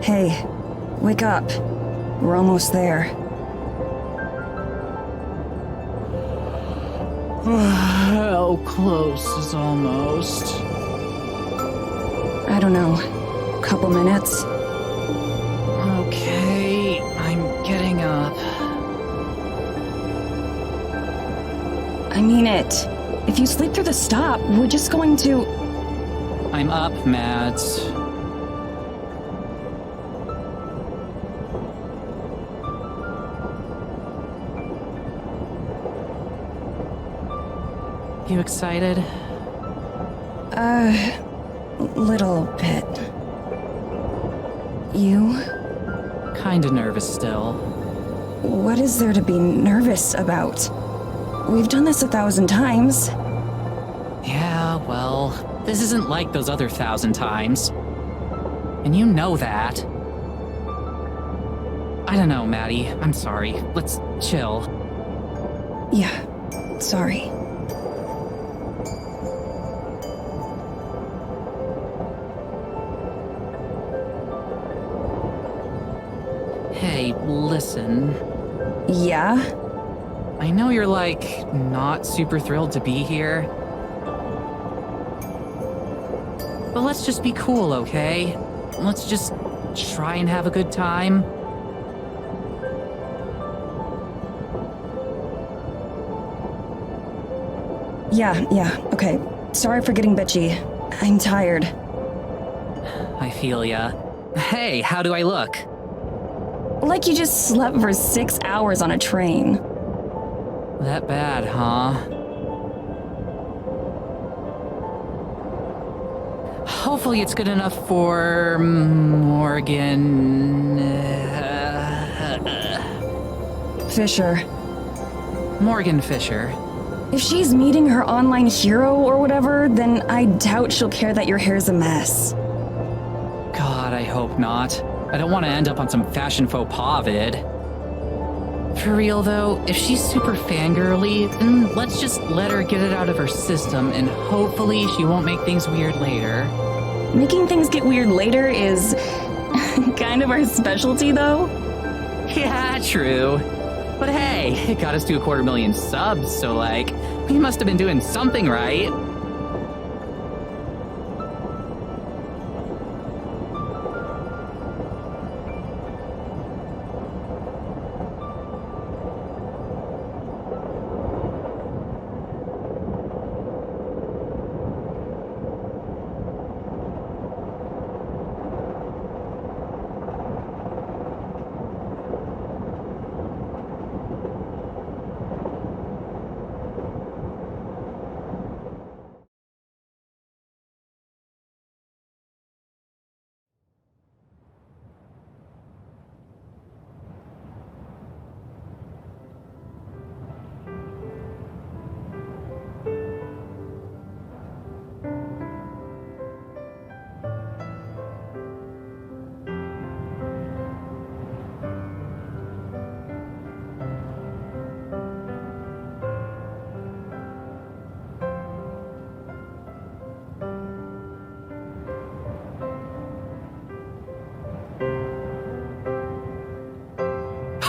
Hey, wake up. We're almost there. How close is almost? I don't know. Couple minutes? Okay, I'm getting up. I mean it. If you sleep through the stop, we're just going to... I'm up, Mads. You excited? Little bit. You? Kinda nervous still. What is there to be nervous about? We've done this 1,000 times. Yeah, well, this isn't like those other 1,000 times. And you know that. I don't know, Maddie. I'm sorry. Let's chill. Yeah, sorry. Hey, listen. Yeah? I know you're, like, not super thrilled to be here. But let's just be cool, okay? Let's just try and have a good time. Yeah, okay. Sorry for getting bitchy. I'm tired. I feel ya. Hey, how do I look? Like you just slept for 6 hours on a train. That bad, huh? Hopefully it's good enough for Morgan... Fisher. Morgan Fisher. If she's meeting her online hero or whatever, then I doubt she'll care that your hair's a mess. God, I hope not. I don't want to end up on some fashion faux pas vid. For real though, if she's super fangirly, then let's just let her get it out of her system and hopefully she won't make things weird later. Making things get weird later is kind of our specialty though. Yeah, true. But hey, it got us to 250,000 subs, so like, we must have been doing something right.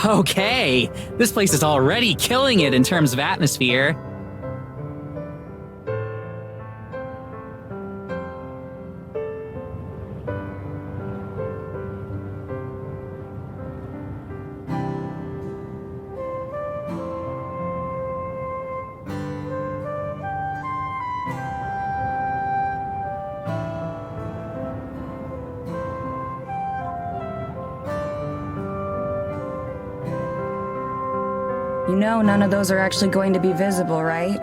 Okay, this place is already killing it in terms of atmosphere. You know none of those are actually going to be visible, right?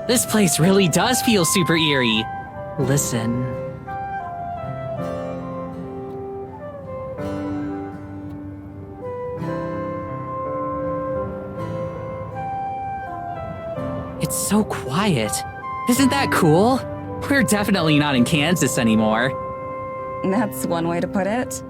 This place really does feel super eerie. Listen. It's so quiet. Isn't that cool? We're definitely not in Kansas anymore. That's one way to put it.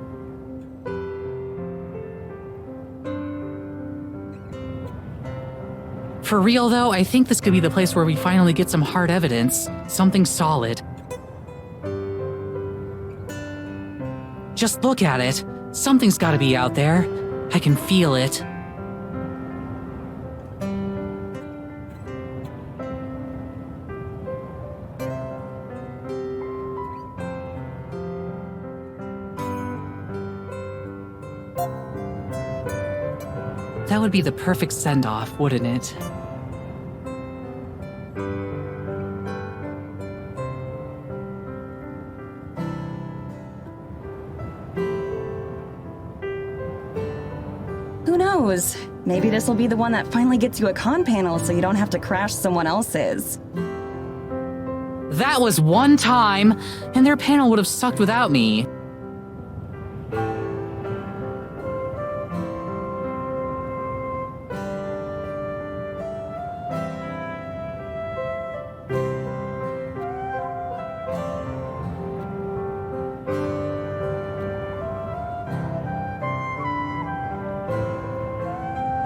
For real though, I think this could be the place where we finally get some hard evidence. Something solid. Just look at it. Something's gotta be out there. I can feel it. That would be the perfect send-off, wouldn't it? Who knows? Maybe this will be the one that finally gets you a con panel so you don't have to crash someone else's. That was one time, and their panel would have sucked without me.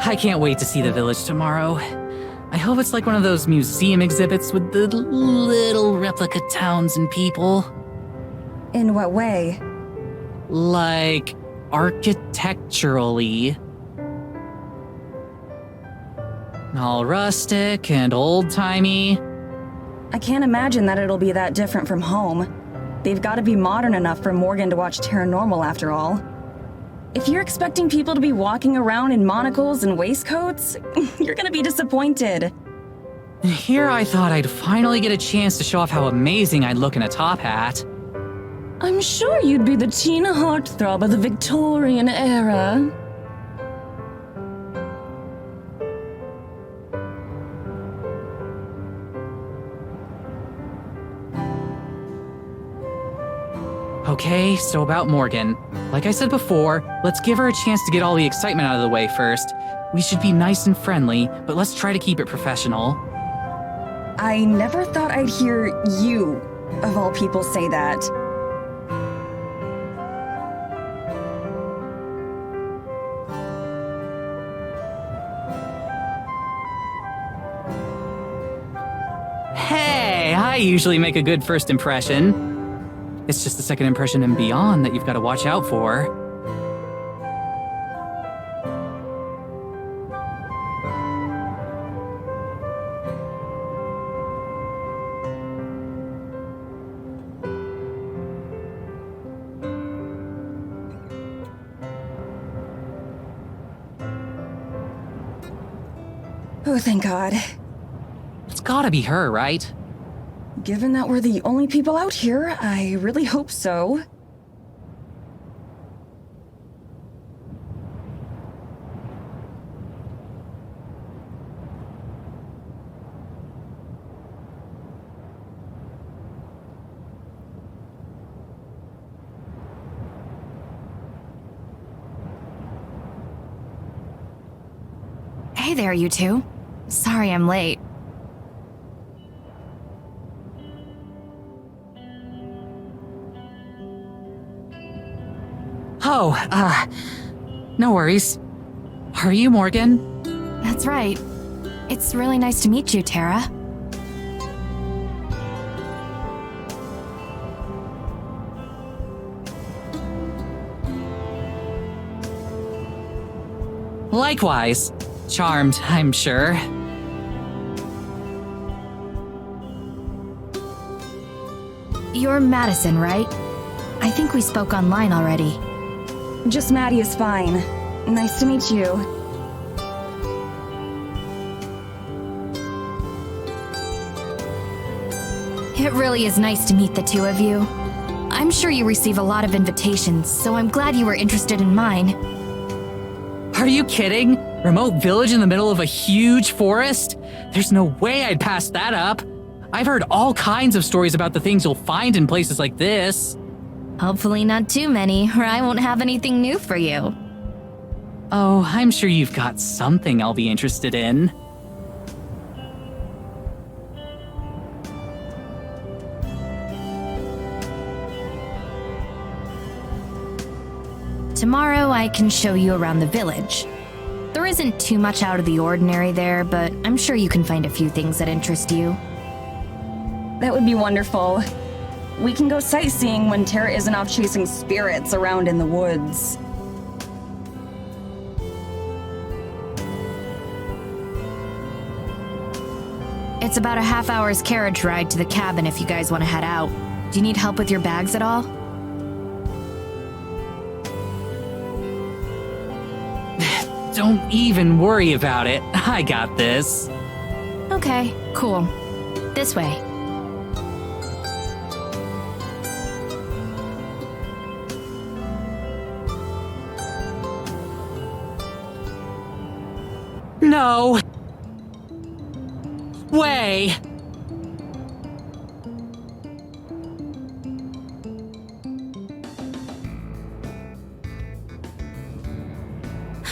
I can't wait to see the village tomorrow. I hope it's like one of those museum exhibits with the little replica towns and people. In what way? Like, architecturally. All rustic and old-timey. I can't imagine that it'll be that different from home. They've got to be modern enough for Morgan to watch Taranormal after all. If you're expecting people to be walking around in monocles and waistcoats, you're gonna be disappointed. Here I thought I'd finally get a chance to show off how amazing I'd look in a top hat. I'm sure you'd be the teen heartthrob of the Victorian era. Okay, so about Morgan. Like I said before, let's give her a chance to get all the excitement out of the way first. We should be nice and friendly, but let's try to keep it professional. I never thought I'd hear you, of all people, say that. Hey, I usually make a good first impression. It's just the second impression and beyond that you've got to watch out for. Oh, thank God. It's gotta be her, right? Given that we're the only people out here, I really hope so. Hey there, you two. Sorry I'm late. Oh, no worries. Are you Morgan? That's right. It's really nice to meet you, Tara. Likewise. Charmed, I'm sure. You're Madison, right? I think we spoke online already. Just Maddie is fine. Nice to meet you. It really is nice to meet the two of you. I'm sure you receive a lot of invitations, so I'm glad you were interested in mine. Are you kidding? Remote village in the middle of a huge forest? There's no way I'd pass that up. I've heard all kinds of stories about the things you'll find in places like this. Hopefully not too many, or I won't have anything new for you. Oh, I'm sure you've got something I'll be interested in. Tomorrow I can show you around the village. There isn't too much out of the ordinary there, but I'm sure you can find a few things that interest you. That would be wonderful. We can go sightseeing when Tara isn't off chasing spirits around in the woods. It's about a half-hour's carriage ride to the cabin if you guys want to head out. Do you need help with your bags at all? Don't even worry about it. I got this. Okay, cool. This way. No way.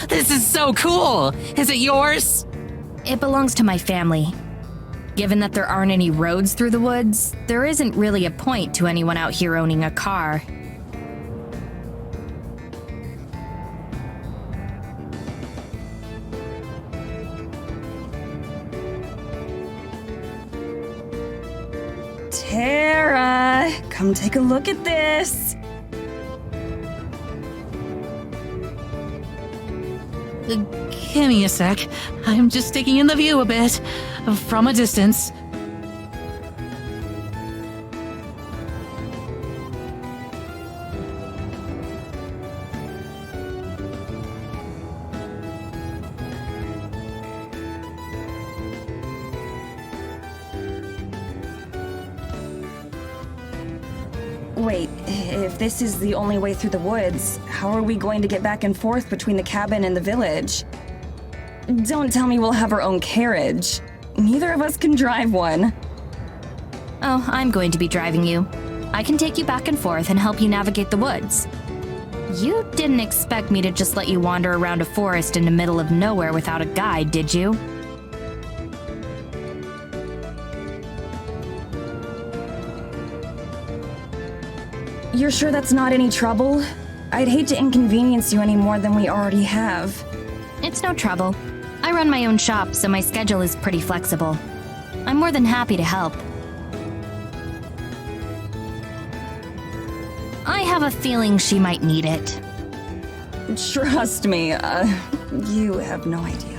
This is so cool. Is it yours? It belongs to my family. Given that there aren't any roads through the woods, there isn't really a point to anyone out here owning a car. Tara, come take a look at this. Give me a sec. I'm just taking in the view a bit. From a distance. Wait, if this is the only way through the woods, how are we going to get back and forth between the cabin and the village? Don't tell me we'll have our own carriage. Neither of us can drive one. Oh, I'm going to be driving you. I can take you back and forth and help you navigate the woods. You didn't expect me to just let you wander around a forest in the middle of nowhere without a guide, did you? You're sure that's not any trouble? I'd hate to inconvenience you any more than we already have. It's no trouble. I run my own shop, so my schedule is pretty flexible. I'm more than happy to help. I have a feeling she might need it. Trust me, you have no idea.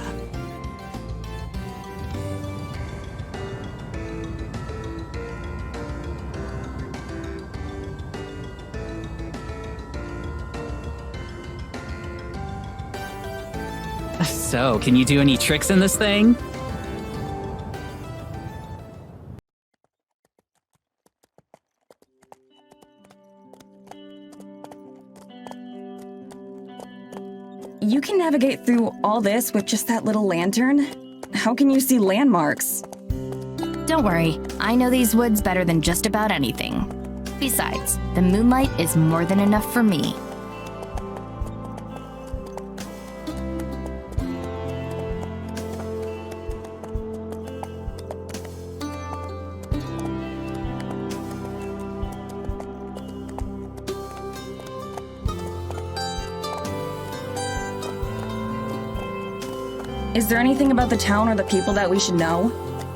So, can you do any tricks in this thing? You can navigate through all this with just that little lantern? How can you see landmarks? Don't worry, I know these woods better than just about anything. Besides, the moonlight is more than enough for me. Is there anything about the town or the people that we should know?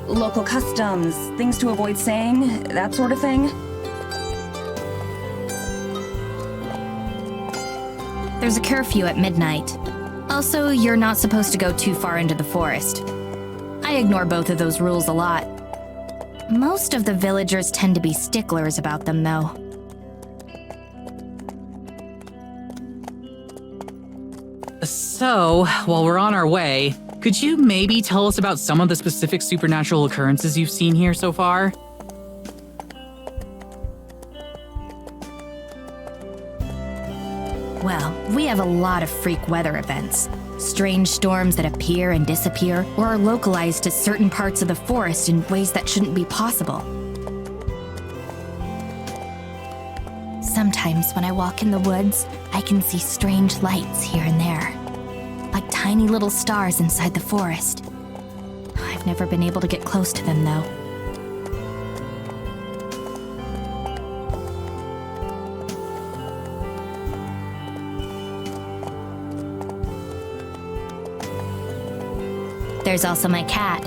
Local customs, things to avoid saying, that sort of thing? There's a curfew at midnight. Also, you're not supposed to go too far into the forest. I ignore both of those rules a lot. Most of the villagers tend to be sticklers about them, though. So, while we're on our way, could you maybe tell us about some of the specific supernatural occurrences you've seen here so far? Well, we have a lot of freak weather events. Strange storms that appear and disappear, or are localized to certain parts of the forest in ways that shouldn't be possible. Sometimes when I walk in the woods, I can see strange lights here and there, like tiny little stars inside the forest. I've never been able to get close to them, though. There's also my cat.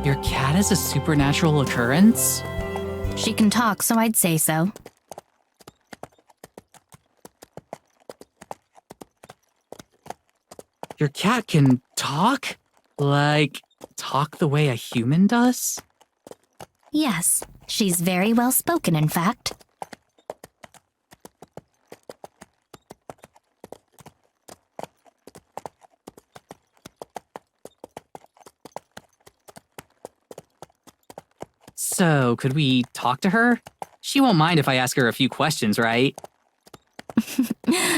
Your cat is a supernatural occurrence? She can talk, so I'd say so. Your cat can talk? Like, talk the way a human does? Yes, she's very well spoken, in fact. So, could we talk to her? She won't mind if I ask her a few questions, right?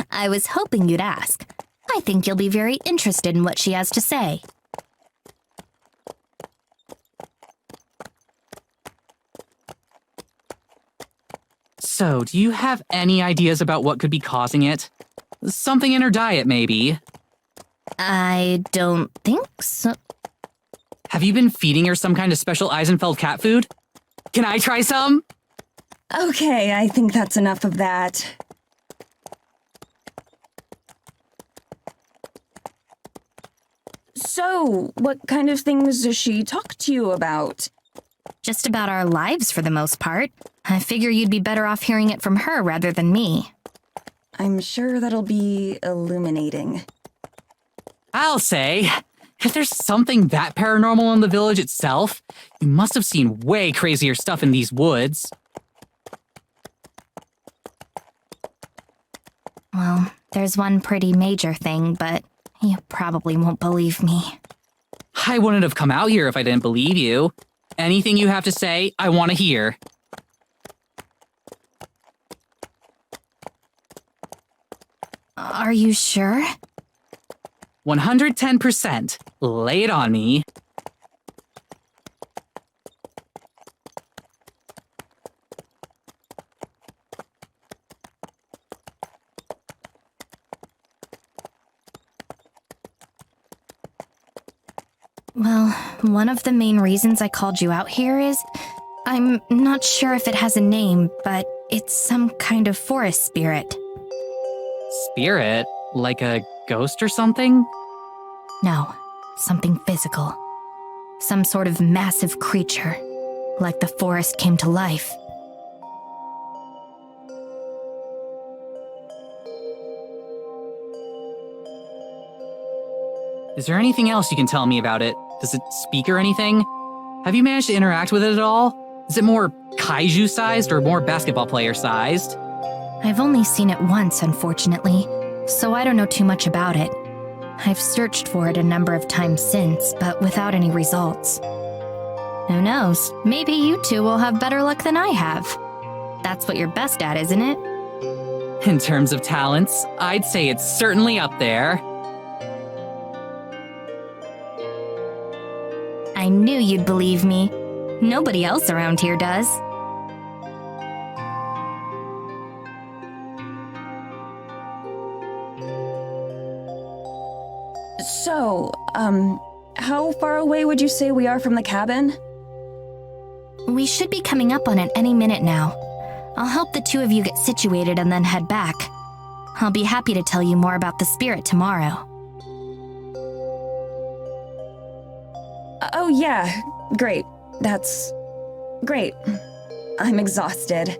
I was hoping you'd ask. I think you'll be very interested in what she has to say. So, do you have any ideas about what could be causing it? Something in her diet, maybe? I don't think so. Have you been feeding her some kind of special Eisenfeld cat food? Can I try some? Okay, I think that's enough of that. So, what kind of things does she talk to you about? Just about our lives for the most part. I figure you'd be better off hearing it from her rather than me. I'm sure that'll be illuminating. I'll say, if there's something that paranormal in the village itself, you must have seen way crazier stuff in these woods. Well, there's one pretty major thing, but you probably won't believe me. I wouldn't have come out here if I didn't believe you. Anything you have to say, I want to hear. Are you sure? 110%. Lay it on me. Well, one of the main reasons I called you out here is I'm not sure if it has a name, but it's some kind of forest spirit. Spirit? Like a ghost or something? No, something physical. Some sort of massive creature, like the forest came to life. Is there anything else you can tell me about it? Does it speak or anything? Have you managed to interact with it at all? Is it more kaiju-sized or more basketball player-sized? I've only seen it once, unfortunately, so I don't know too much about it. I've searched for it a number of times since, but without any results. Who knows? Maybe you two will have better luck than I have. That's what you're best at, isn't it? In terms of talents, I'd say it's certainly up there. I knew you'd believe me. Nobody else around here does. So, how far away would you say we are from the cabin? We should be coming up on it any minute now. I'll help the two of you get situated and then head back. I'll be happy to tell you more about the spirit tomorrow. Oh yeah, great. That's great. I'm exhausted.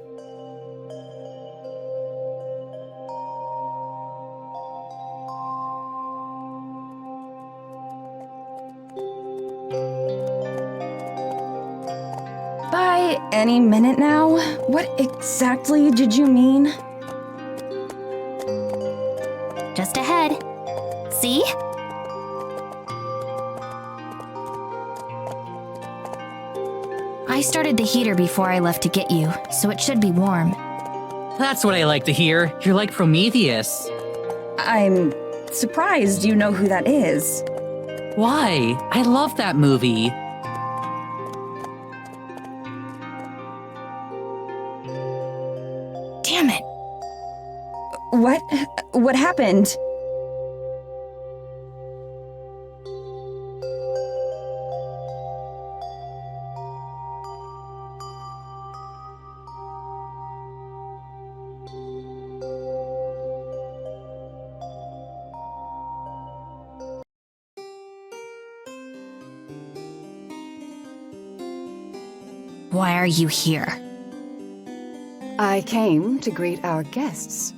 By any minute now? What exactly did you mean? Just ahead. See? I started the heater before I left to get you, so it should be warm. That's what I like to hear. You're like Prometheus. I'm surprised you know who that is. Why? I love that movie. Damn it. What? What happened? Why are you here? I came to greet our guests.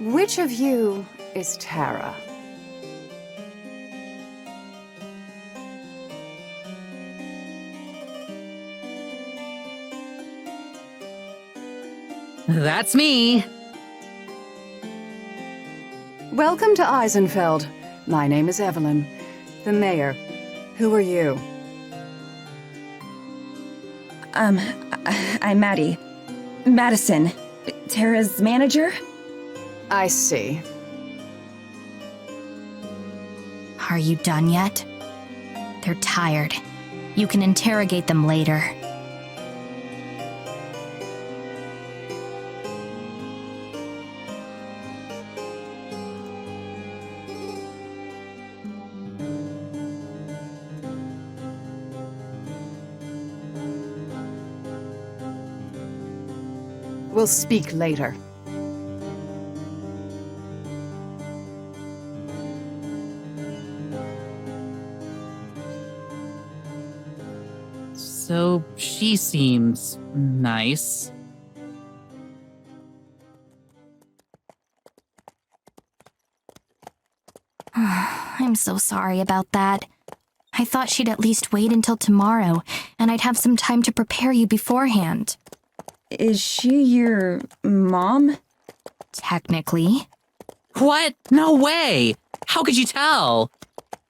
Which of you is Tara? That's me. Welcome to Eisenfeld. My name is Evelyn, the mayor. Who are you? I'm Maddie. Madison. Tara's manager? I see. Are you done yet? They're tired. You can interrogate them later. We'll speak later. So she seems nice. I'm so sorry about that. I thought she'd at least wait until tomorrow, and I'd have some time to prepare you beforehand. Is she your mom? Technically. What? No way! How could you tell?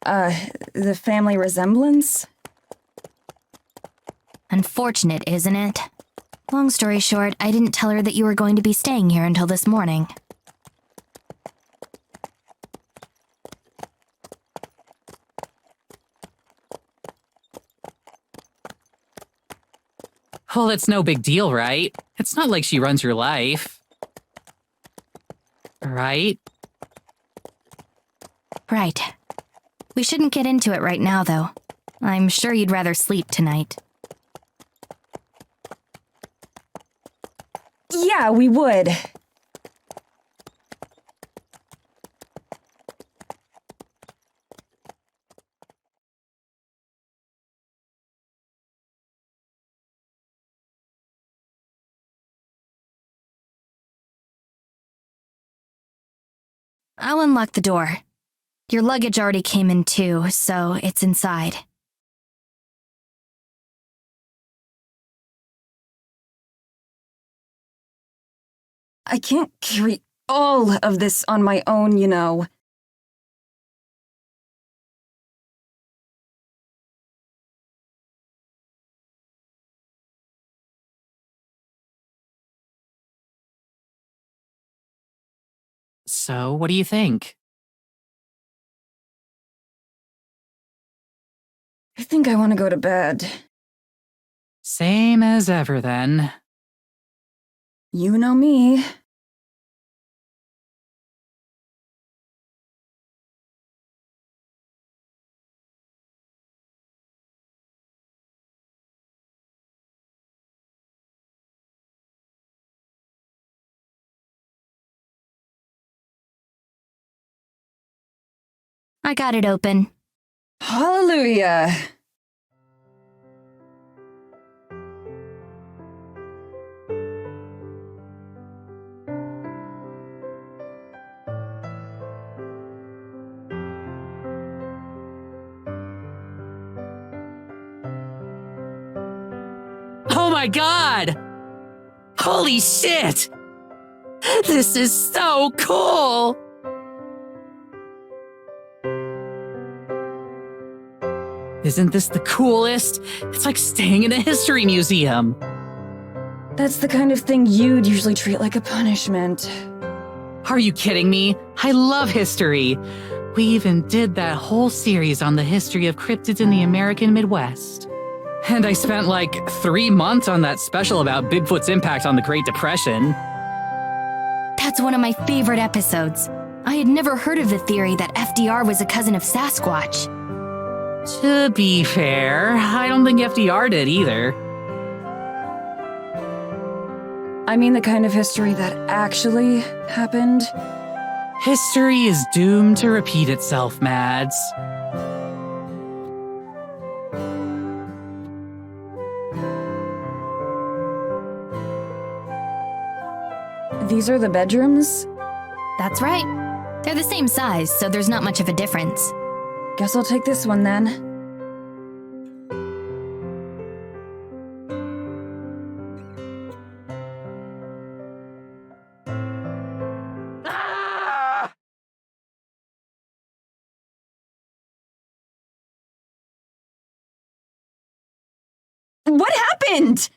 The family resemblance? Unfortunate, isn't it? Long story short, I didn't tell her that you were going to be staying here until this morning. Well, it's no big deal, right? It's not like she runs your life. Right? Right. We shouldn't get into it right now, though. I'm sure you'd rather sleep tonight. Yeah, we would. I'll unlock the door. Your luggage already came in too, so it's inside. I can't carry all of this on my own, you know. So, what do you think? I think I want to go to bed. Same as ever, then. You know me. I got it open. Hallelujah. Oh my god! Holy shit! This is so cool! Isn't this the coolest? It's like staying in a history museum. That's the kind of thing you'd usually treat like a punishment. Are you kidding me? I love history. We even did that whole series on the history of cryptids in the American Midwest. And I spent like 3 months on that special about Bigfoot's impact on the Great Depression. That's one of my favorite episodes. I had never heard of the theory that FDR was a cousin of Sasquatch. To be fair, I don't think FDR did either. I mean the kind of history that actually happened. History is doomed to repeat itself, Mads. These are the bedrooms? That's right. They're the same size, so there's not much of a difference. Guess I'll take this one then. What happened?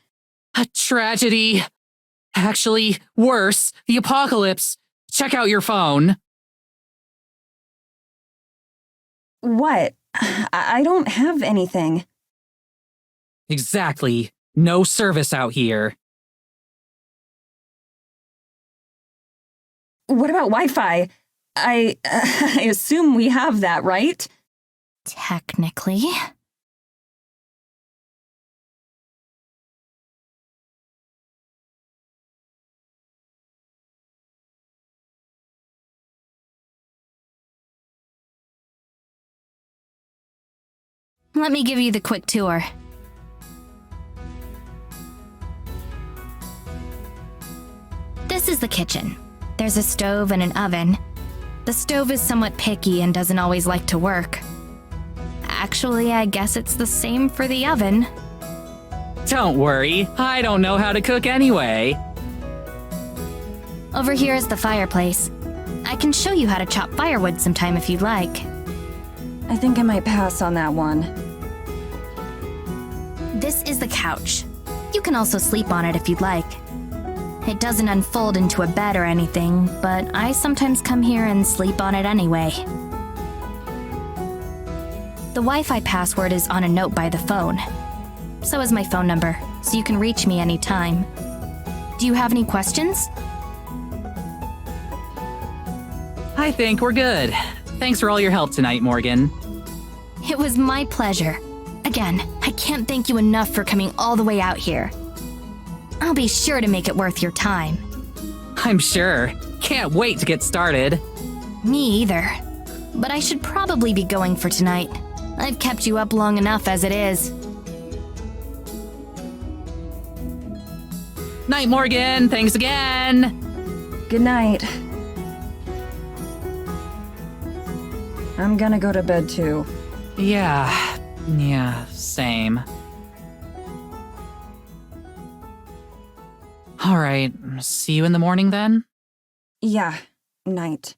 A tragedy. Actually, worse, the apocalypse. Check out your phone. What? I don't have anything. Exactly. No service out here. What about Wi-Fi? I assume we have that, right? Technically. Let me give you the quick tour. This is the kitchen. There's a stove and an oven. The stove is somewhat picky and doesn't always like to work. Actually, I guess it's the same for the oven. Don't worry, I don't know how to cook anyway. Over here is the fireplace. I can show you how to chop firewood sometime if you'd like. I think I might pass on that one. This is the couch. You can also sleep on it if you'd like. It doesn't unfold into a bed or anything, but I sometimes come here and sleep on it anyway. The Wi-Fi password is on a note by the phone. So is my phone number, so you can reach me anytime. Do you have any questions? I think we're good. Thanks for all your help tonight, Morgan. It was my pleasure. Again, I can't thank you enough for coming all the way out here. I'll be sure to make it worth your time. I'm sure. Can't wait to get started. Me either. But I should probably be going for tonight. I've kept you up long enough as it is. Night, Morgan. Thanks again. Good night. I'm gonna go to bed too. Yeah, same. All right, see you in the morning then? Yeah, night.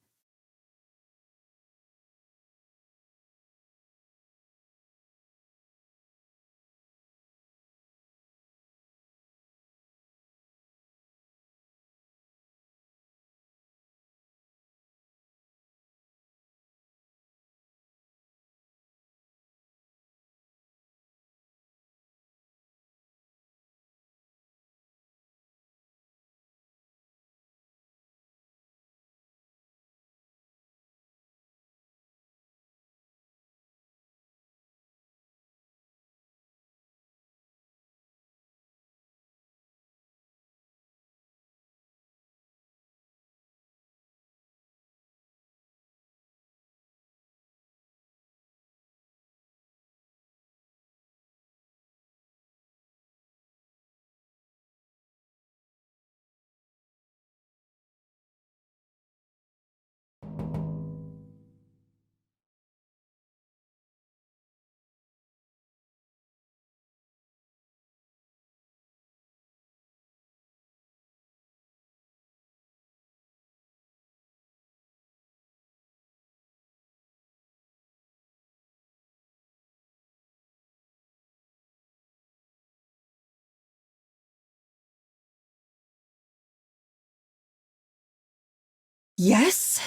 Yes?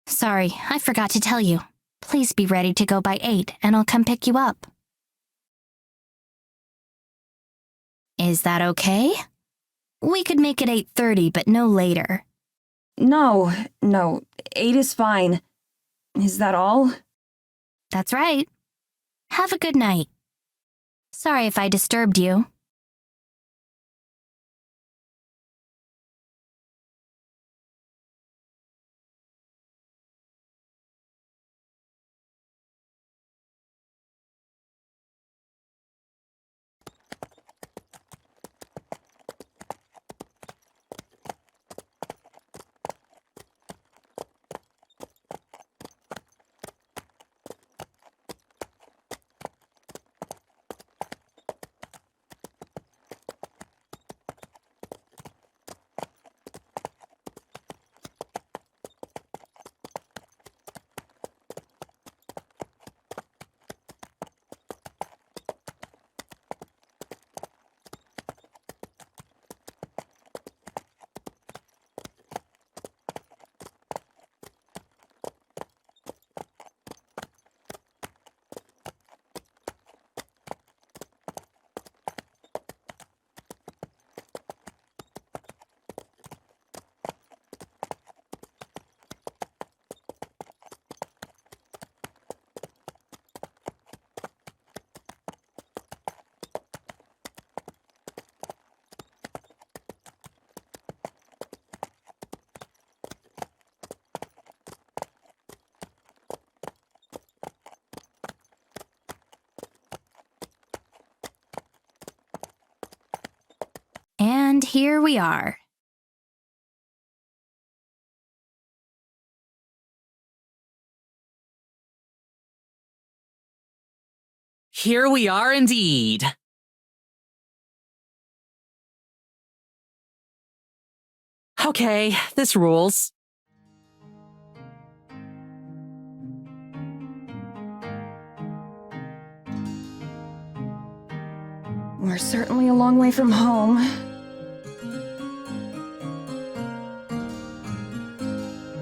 Sorry, I forgot to tell you. Please be ready to go by 8 and I'll come pick you up. Is that okay? We could make it 8:30, but no later. No, 8 is fine. Is that all? That's right. Have a good night. Sorry if I disturbed you. And here we are. Here we are indeed. Okay, this rules. We're certainly a long way from home.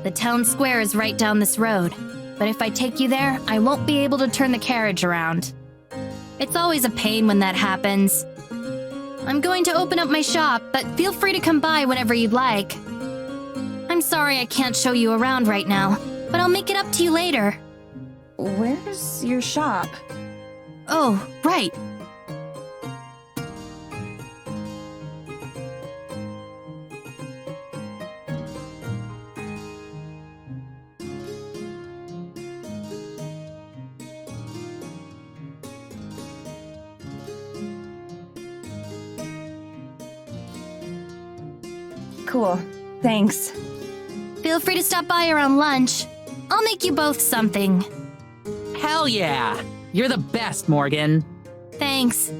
The town square is right down this road, but if I take you there, I won't be able to turn the carriage around. It's always a pain when that happens. I'm going to open up my shop, but feel free to come by whenever you'd like. I'm sorry I can't show you around right now, but I'll make it up to you later. Where's your shop? Oh, right. Cool. Thanks. Feel free to stop by around lunch. I'll make you both something. Hell yeah! You're the best, Morgan. Thanks.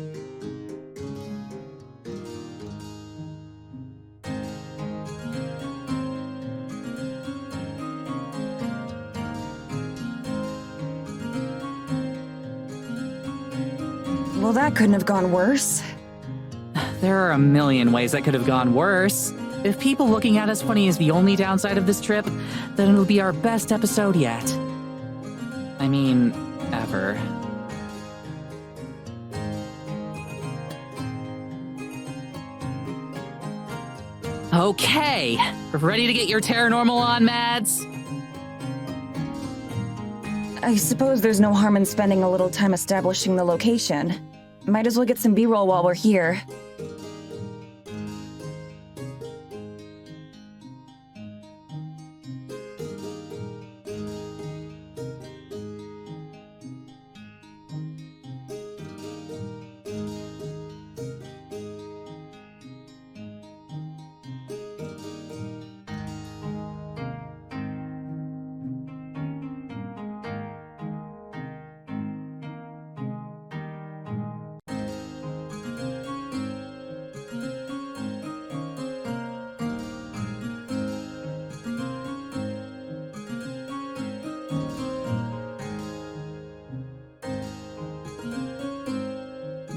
Well, that couldn't have gone worse. There are a million ways that could have gone worse. If people looking at us funny is the only downside of this trip, then it'll be our best episode yet. I mean, ever. Okay, ready to get your taranormal on, Mads? I suppose there's no harm in spending a little time establishing the location. Might as well get some B-roll while we're here.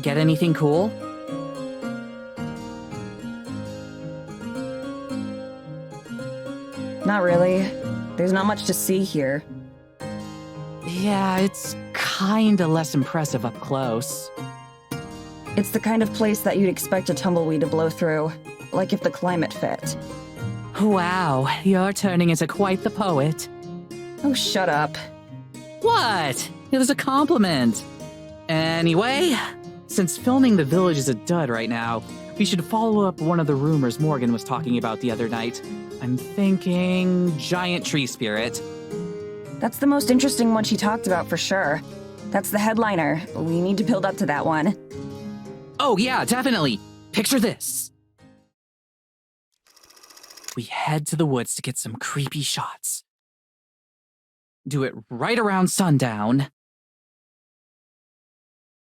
Get anything cool? Not really. There's not much to see here. Yeah, it's kinda less impressive up close. It's the kind of place that you'd expect a tumbleweed to blow through, like if the climate fit. Wow, you're turning into quite the poet. Oh, shut up. What? It was a compliment. Anyway, since filming the village is a dud right now, we should follow up one of the rumors Morgan was talking about the other night. I'm thinking giant tree spirit. That's the most interesting one she talked about for sure. That's the headliner. We need to build up to that one. Oh yeah, definitely. Picture this. We head to the woods to get some creepy shots. Do it right around sundown.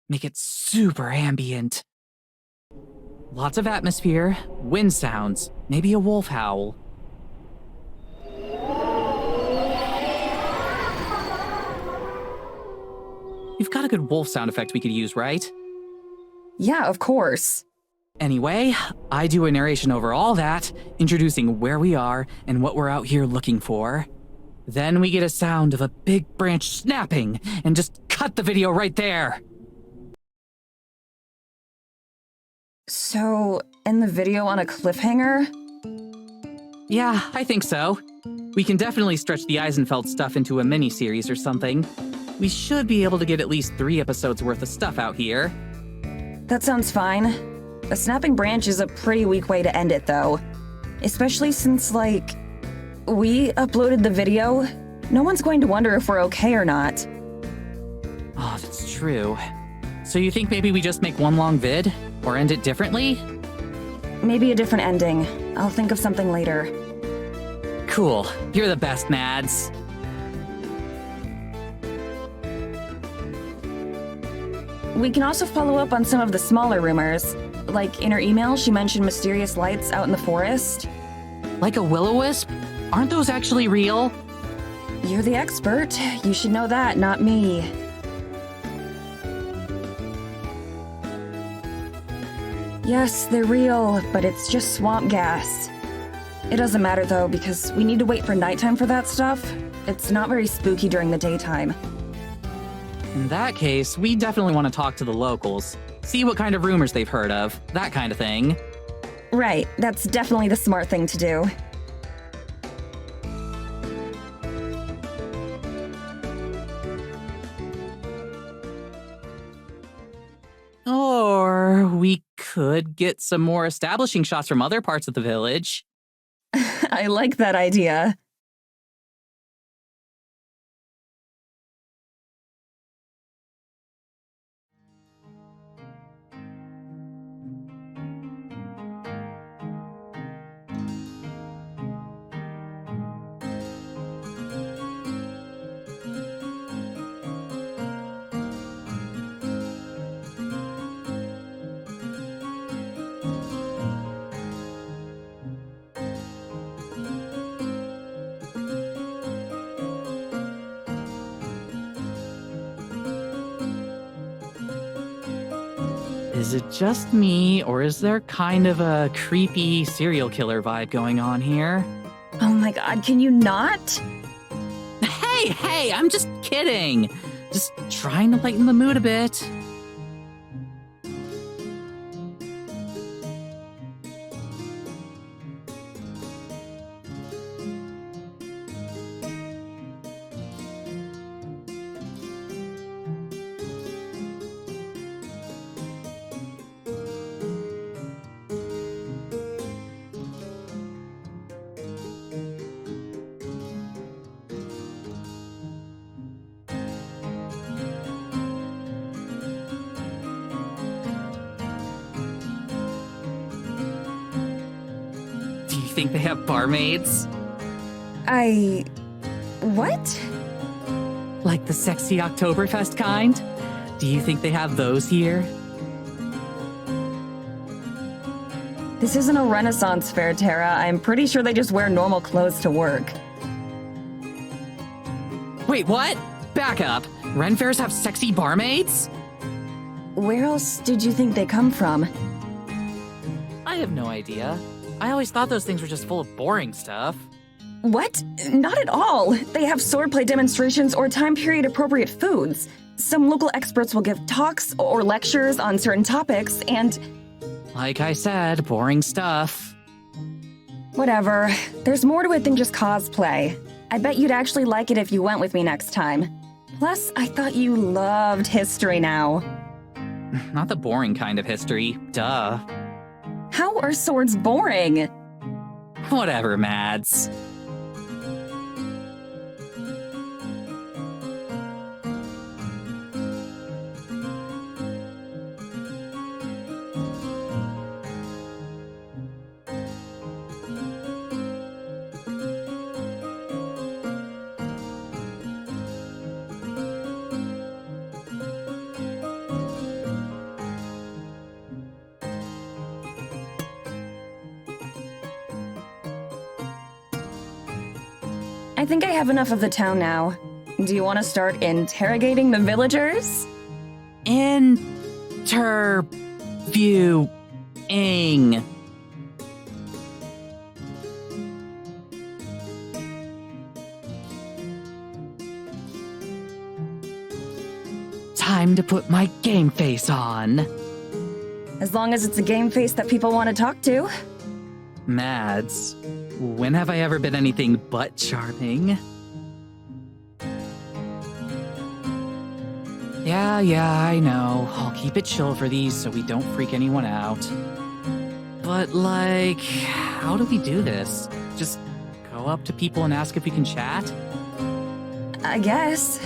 Make it super ambient. Lots of atmosphere, wind sounds, maybe a wolf howl. You've got a good wolf sound effect we could use, right? Yeah, of course. Anyway, I do a narration over all that, introducing where we are and what we're out here looking for. Then we get a sound of a big branch snapping, and just cut the video right there. So, end the video on a cliffhanger? Yeah, I think so. We can definitely stretch the Eisenfeld stuff into a mini-series or something. We should be able to get at least 3 episodes worth of stuff out here. That sounds fine. A snapping branch is a pretty weak way to end it, though. Especially since, we uploaded the video. No one's going to wonder if we're okay or not. Oh, that's true. So you think maybe we just make one long vid? Or end it differently? Maybe a different ending. I'll think of something later. Cool. You're the best, Mads. We can also follow up on some of the smaller rumors. Like, in her email, she mentioned mysterious lights out in the forest. Like a will-o-wisp? Aren't those actually real? You're the expert. You should know that, not me. Yes, they're real, but it's just swamp gas. It doesn't matter though, because we need to wait for nighttime for that stuff. It's not very spooky during the daytime. In that case, we definitely want to talk to the locals. See what kind of rumors they've heard of, that kind of thing. Right, that's definitely the smart thing to do. Or we could get some more establishing shots from other parts of the village. I like that idea. Is it just me, or is there kind of a creepy serial killer vibe going on here? Oh my god, can you not? Hey, I'm just kidding. Just trying to lighten the mood a bit. Think they have barmaids? What? Like the sexy Oktoberfest kind? Do you think they have those here? This isn't a Renaissance fair, Tara. I'm pretty sure they just wear normal clothes to work. Wait, what? Back up. Ren fairs have sexy barmaids? Where else did you think they come from? I have no idea. I always thought those things were just full of boring stuff. What? Not at all. They have swordplay demonstrations or time period appropriate foods. Some local experts will give talks or lectures on certain topics, and... Like I said, boring stuff. Whatever. There's more to it than just cosplay. I bet you'd actually like it if you went with me next time. Plus, I thought you loved history now. Not the boring kind of history, duh. How are swords boring? Whatever, Mads. I think I have enough of the town now. Do you want to start interrogating the villagers? Interviewing. Time to put my game face on. As long as it's a game face that people want to talk to. Mads, when have I ever been anything but charming? Yeah, I know. I'll keep it chill for these so we don't freak anyone out. But, like, how do we do this? Just go up to people and ask if we can chat? I guess.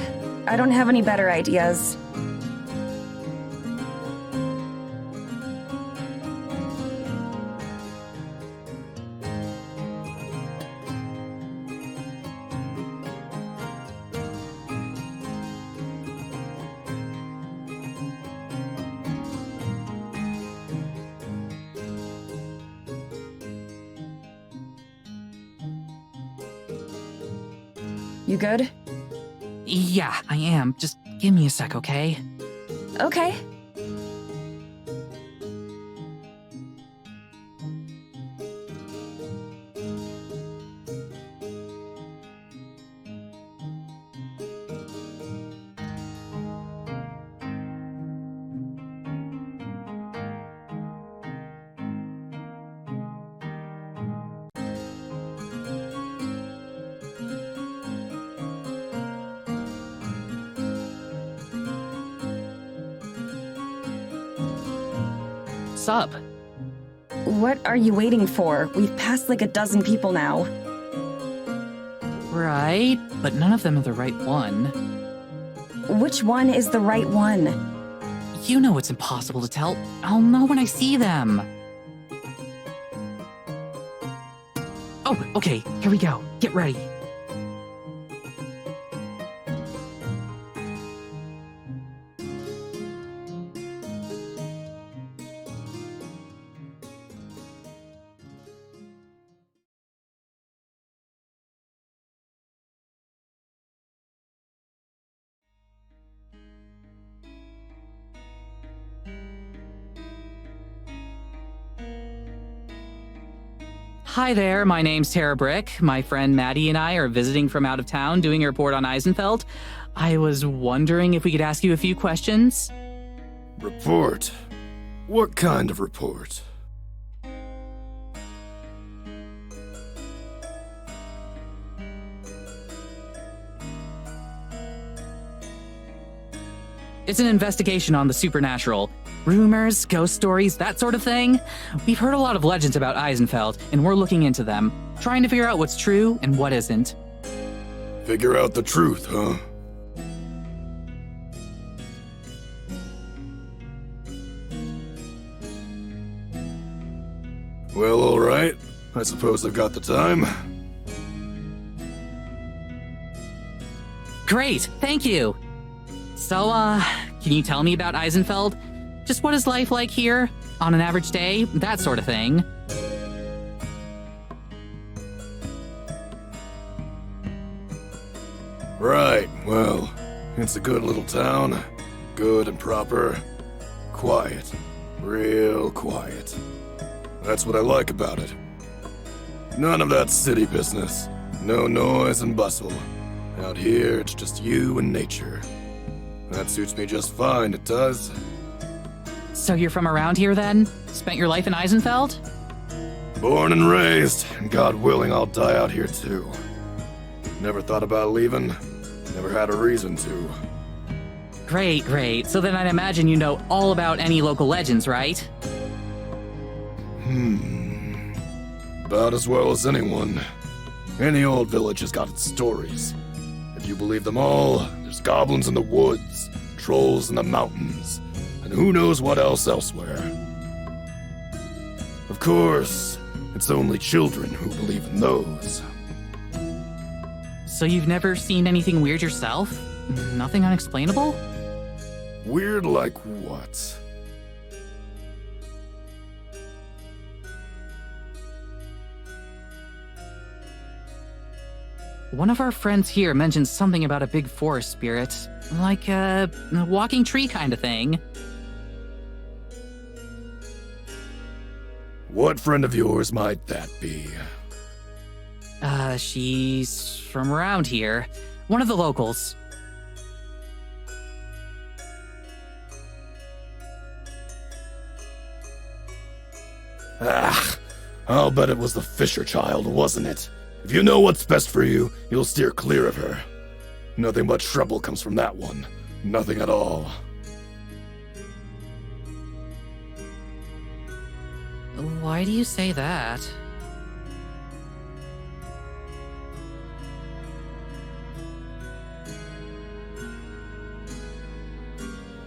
I don't have any better ideas. You good? Yeah, I am. Just give me a sec, okay? Okay. Sup? What are you waiting for? We've passed like a dozen people now. Right, but none of them are the right one. Which one is the right one? You know it's impossible to tell. I'll know when I see them. Oh, okay, here we go. Get ready. Hi there, my name's Tara Brick. My friend Maddie and I are visiting from out of town doing a report on Eisenfeld. I was wondering if we could ask you a few questions. Report? What kind of report? It's an investigation on the supernatural. Rumors, ghost stories, that sort of thing. We've heard a lot of legends about Eisenfeld, and we're looking into them, trying to figure out what's true and what isn't. Figure out the truth, huh? Well, alright. I suppose I've got the time. Great, thank you. So, can you tell me about Eisenfeld? Just what is life like here? On an average day? That sort of thing. Right, well, it's a good little town. Good and proper. Quiet. Real quiet. That's what I like about it. None of that city business. No noise and bustle. Out here, it's just you and nature. That suits me just fine, it does. So you're from around here then? Spent your life in Eisenfeld? Born and raised, and God willing, I'll die out here too. Never thought about leaving. Never had a reason to. Great, great. So then I'd imagine you know all about any local legends, right? About as well as anyone. Any old village has got its stories. If you believe them all, there's goblins in the woods, trolls in the mountains, and who knows what else elsewhere. Of course, it's only children who believe in those. So you've never seen anything weird yourself? Nothing unexplainable? Weird like what? One of our friends here mentioned something about a big forest spirit, like a walking tree kind of thing. What friend of yours might that be? She's from around here. One of the locals. I'll bet it was the Fisher child, wasn't it? If you know what's best for you, you'll steer clear of her. Nothing but trouble comes from that one. Nothing at all. Why do you say that?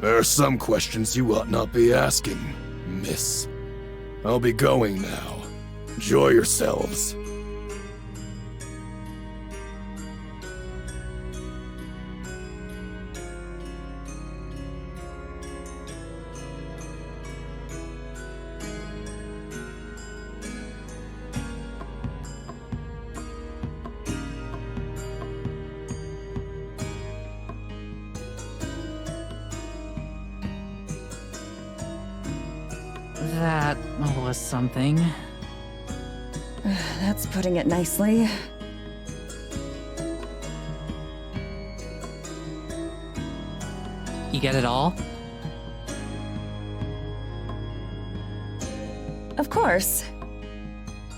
There are some questions you ought not be asking, miss. I'll be going now. Enjoy yourselves. That was something. That's putting it nicely. You get it all? Of course.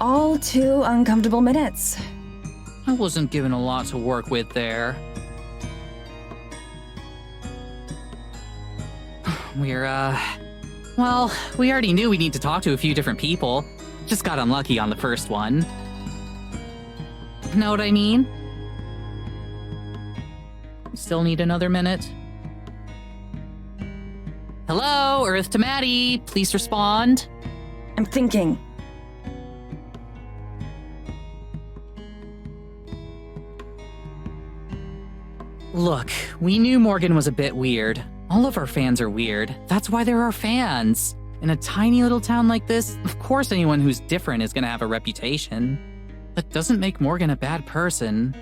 All 2 uncomfortable minutes. I wasn't given a lot to work with there. Well, we already knew we need to talk to a few different people. Just got unlucky on the first one. Know what I mean? Still need another minute? Hello, Earth to Maddie. Please respond. I'm thinking. Look, we knew Morgan was a bit weird. All of our fans are weird. That's why they're our fans. In a tiny little town like this, of course anyone who's different is gonna have a reputation. That doesn't make Morgan a bad person.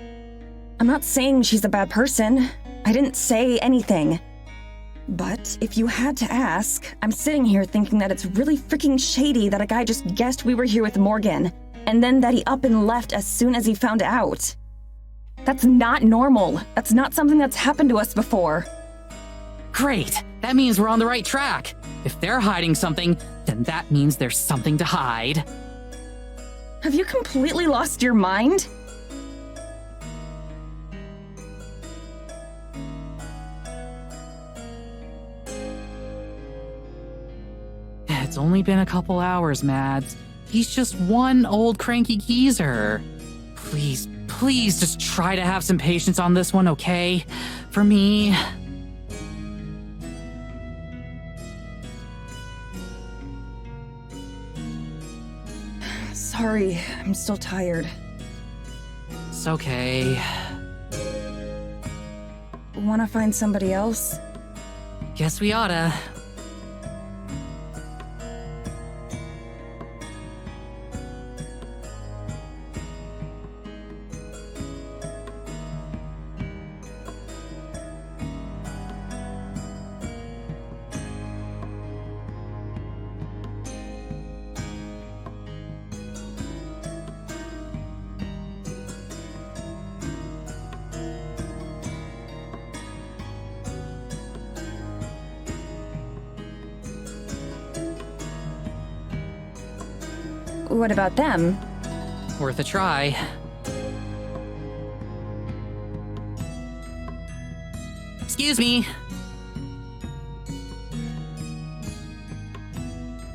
I'm not saying she's a bad person. I didn't say anything. But if you had to ask, I'm sitting here thinking that it's really freaking shady that a guy just guessed we were here with Morgan, and then that he up and left as soon as he found out. That's not normal. That's not something that's happened to us before. Great! That means we're on the right track. If they're hiding something, then that means there's something to hide. Have you completely lost your mind? It's only been a couple hours, Mads. He's just one old cranky geezer. Please, please just try to have some patience on this one, okay? For me. Sorry, I'm still tired. It's okay. Wanna find somebody else? Guess we oughta. What about them? Worth a try. Excuse me.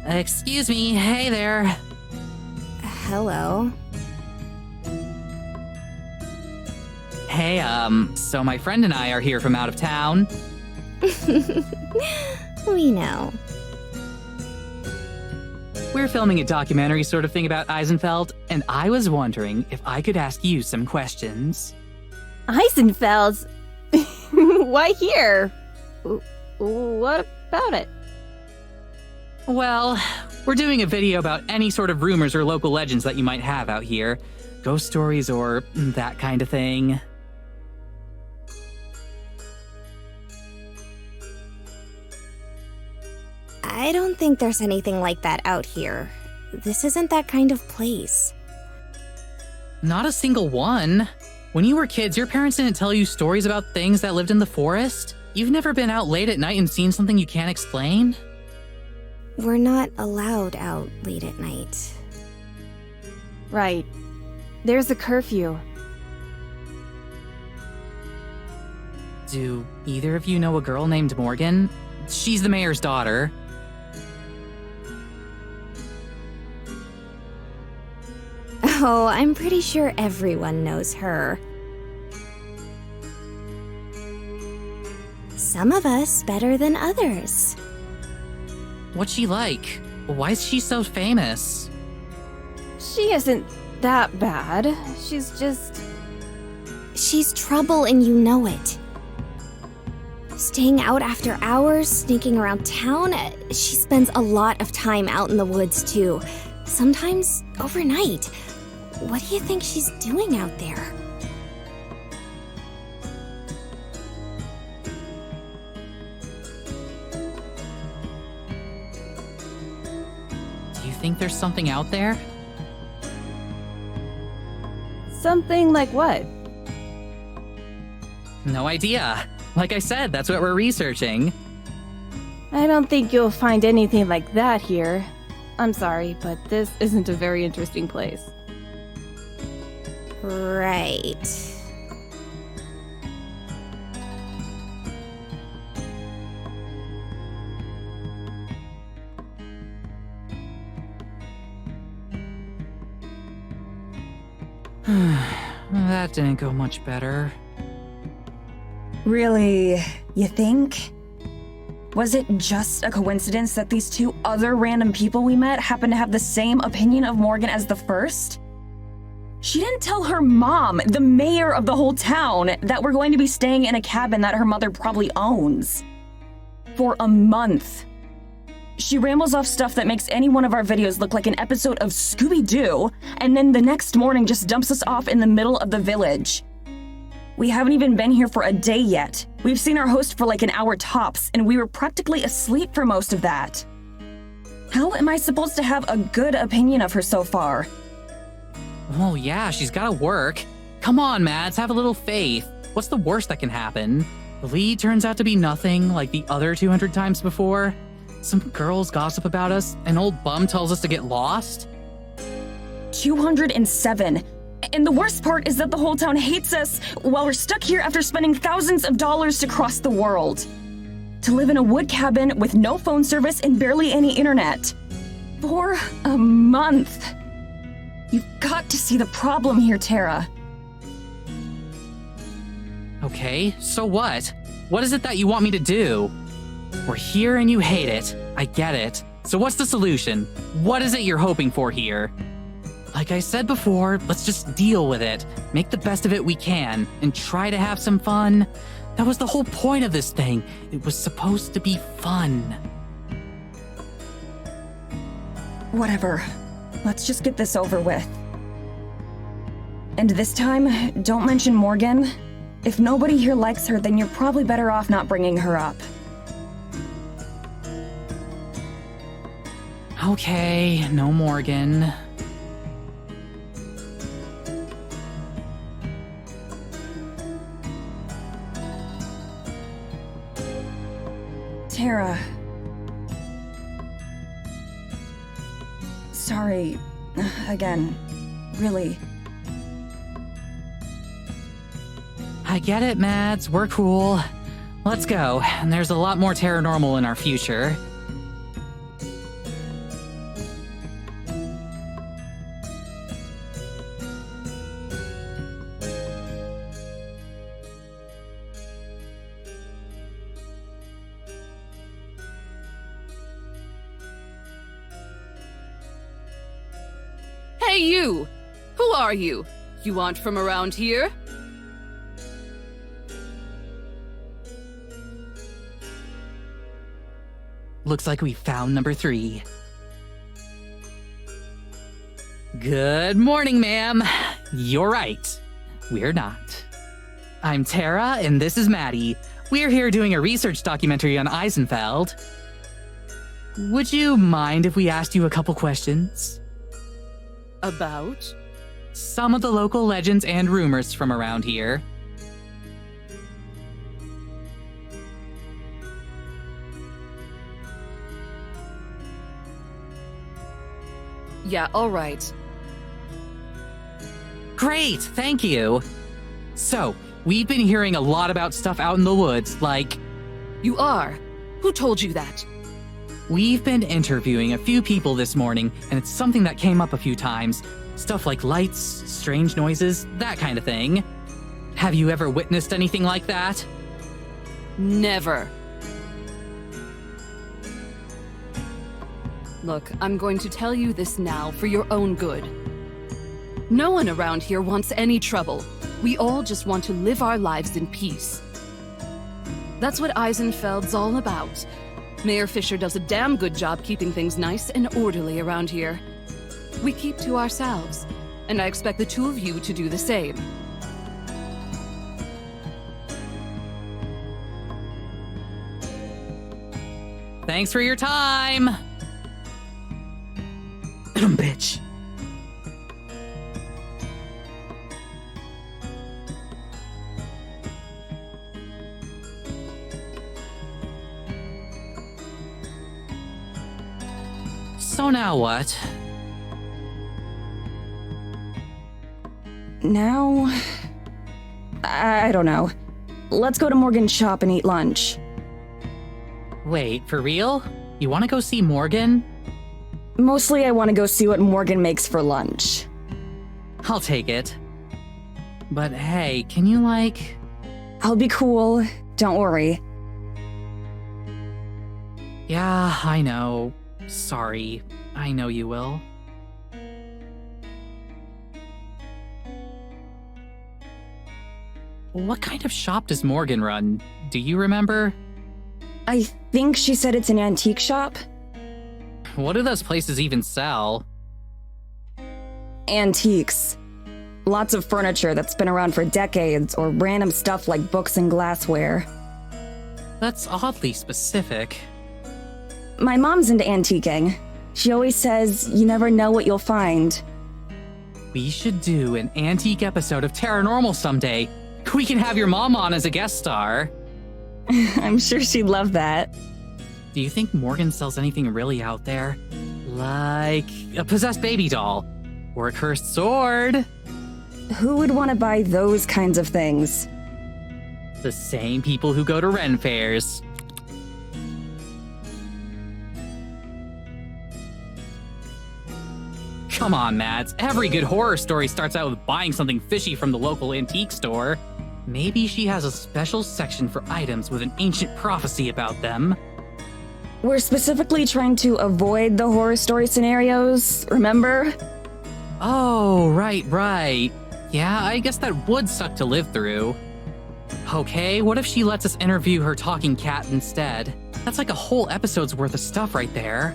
Excuse me. Hey there. Hello. Hey, so my friend and I are here from out of town. We know. We're filming a documentary sort of thing about Eisenfeld, and I was wondering if I could ask you some questions. Eisenfeld? Why here? What about it? Well, we're doing a video about any sort of rumors or local legends that you might have out here. Ghost stories or that kind of thing. I don't think there's anything like that out here. This isn't that kind of place. Not a single one. When you were kids, your parents didn't tell you stories about things that lived in the forest? You've never been out late at night and seen something you can't explain? We're not allowed out late at night. Right. There's a curfew. Do either of you know a girl named Morgan? She's the mayor's daughter. Oh, I'm pretty sure everyone knows her. Some of us better than others. What's she like? Why is she so famous? She isn't that bad. She's just... She's trouble and you know it. Staying out after hours, sneaking around town, she spends a lot of time out in the woods too. Sometimes overnight. What do you think she's doing out there? Do you think there's something out there? Something like what? No idea. Like I said, that's what we're researching. I don't think you'll find anything like that here. I'm sorry, but this isn't a very interesting place. Right. That didn't go much better. Really, you think? Was it just a coincidence that these two other random people we met happened to have the same opinion of Morgan as the first? She didn't tell her mom, the mayor of the whole town, that we're going to be staying in a cabin that her mother probably owns. For a month. She rambles off stuff that makes any one of our videos look like an episode of Scooby-Doo, and then the next morning just dumps us off in the middle of the village. We haven't even been here for a day yet. We've seen our host for like an hour tops, and we were practically asleep for most of that. How am I supposed to have a good opinion of her so far? Oh yeah, she's gotta work. Come on, Mads, have a little faith. What's the worst that can happen? The lead turns out to be nothing like the other 200 times before. Some girls gossip about us, an old bum tells us to get lost. 207. And the worst part is that the whole town hates us while we're stuck here after spending thousands of dollars to cross the world. To live in a wood cabin with no phone service and barely any internet. For a month. You've got to see the problem here, Tara. Okay, so what? What is it that you want me to do? We're here and you hate it. I get it. So what's the solution? What is it you're hoping for here? Like I said before, let's just deal with it, make the best of it we can, and try to have some fun. That was the whole point of this thing. It was supposed to be fun. Whatever. Let's just get this over with. And this time, don't mention Morgan. If nobody here likes her, then you're probably better off not bringing her up. Okay, no Morgan. Tara. Sorry. Again. Really. I get it, Mads. We're cool. Let's go. There's a lot more taranormal in our future. Hey, you! Who are you? You aren't from around here? Looks like we found number 3. Good morning, ma'am. You're right. We're not. I'm Tara, and this is Maddie. We're here doing a research documentary on Eisenfeld. Would you mind if we asked you a couple questions? About? Some of the local legends and rumors from around here. Yeah, alright. Great, thank you. So, we've been hearing a lot about stuff out in the woods, like... You are? Who told you that? We've been interviewing a few people this morning, and it's something that came up a few times. Stuff like lights, strange noises, that kind of thing. Have you ever witnessed anything like that? Never. Look, I'm going to tell you this now for your own good. No one around here wants any trouble. We all just want to live our lives in peace. That's what Eisenfeld's all about. Mayor Fisher does a damn good job keeping things nice and orderly around here. We keep to ourselves, and I expect the two of you to do the same. Thanks for your time! Bitch. So now what? Now... I don't know. Let's go to Morgan's shop and eat lunch. Wait, for real? You want to go see Morgan? Mostly I want to go see what Morgan makes for lunch. I'll take it. But hey, can you I'll be cool. Don't worry. Yeah, I know. Sorry. I know you will. What kind of shop does Morgan run? Do you remember? I think she said it's an antique shop. What do those places even sell? Antiques. Lots of furniture that's been around for decades, or random stuff like books and glassware. That's oddly specific. My mom's into antiquing. She always says you never know what you'll find. We should do an antique episode of Taranormal someday. We can have your mom on as a guest star. I'm sure she'd love that. Do you think Morgan sells anything really out there? Like a possessed baby doll? Or a cursed sword? Who would want to buy those kinds of things? The same people who go to Ren fairs. Come on, Mads. Every good horror story starts out with buying something fishy from the local antique store. Maybe she has a special section for items with an ancient prophecy about them. We're specifically trying to avoid the horror story scenarios, remember? Oh, right. Yeah, I guess that would suck to live through. Okay, what if she lets us interview her talking cat instead? That's like a whole episode's worth of stuff right there.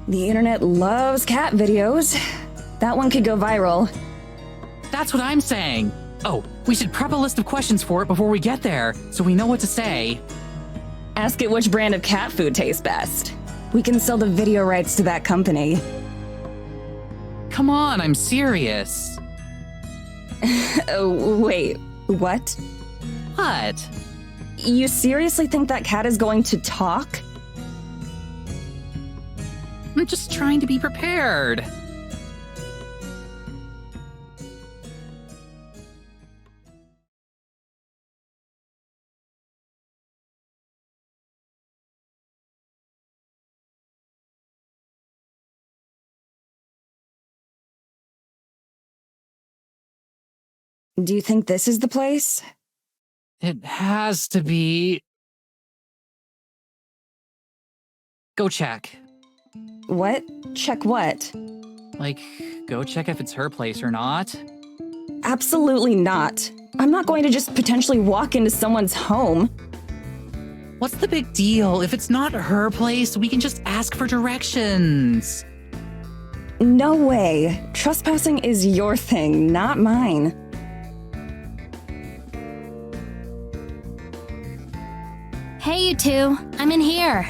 The internet loves cat videos. That one could go viral. That's what I'm saying. Oh, we should prep a list of questions for it before we get there, so we know what to say. Ask it which brand of cat food tastes best. We can sell the video rights to that company. Come on, I'm serious. Oh, wait, what? What? You seriously think that cat is going to talk? I'm just trying to be prepared. Do you think this is the place? It has to be. Go check. What? Check what? Like, go check if it's her place or not. Absolutely not. I'm not going to just potentially walk into someone's home. What's the big deal? If it's not her place, we can just ask for directions. No way. Trespassing is your thing, not mine. Hey, you two. I'm in here.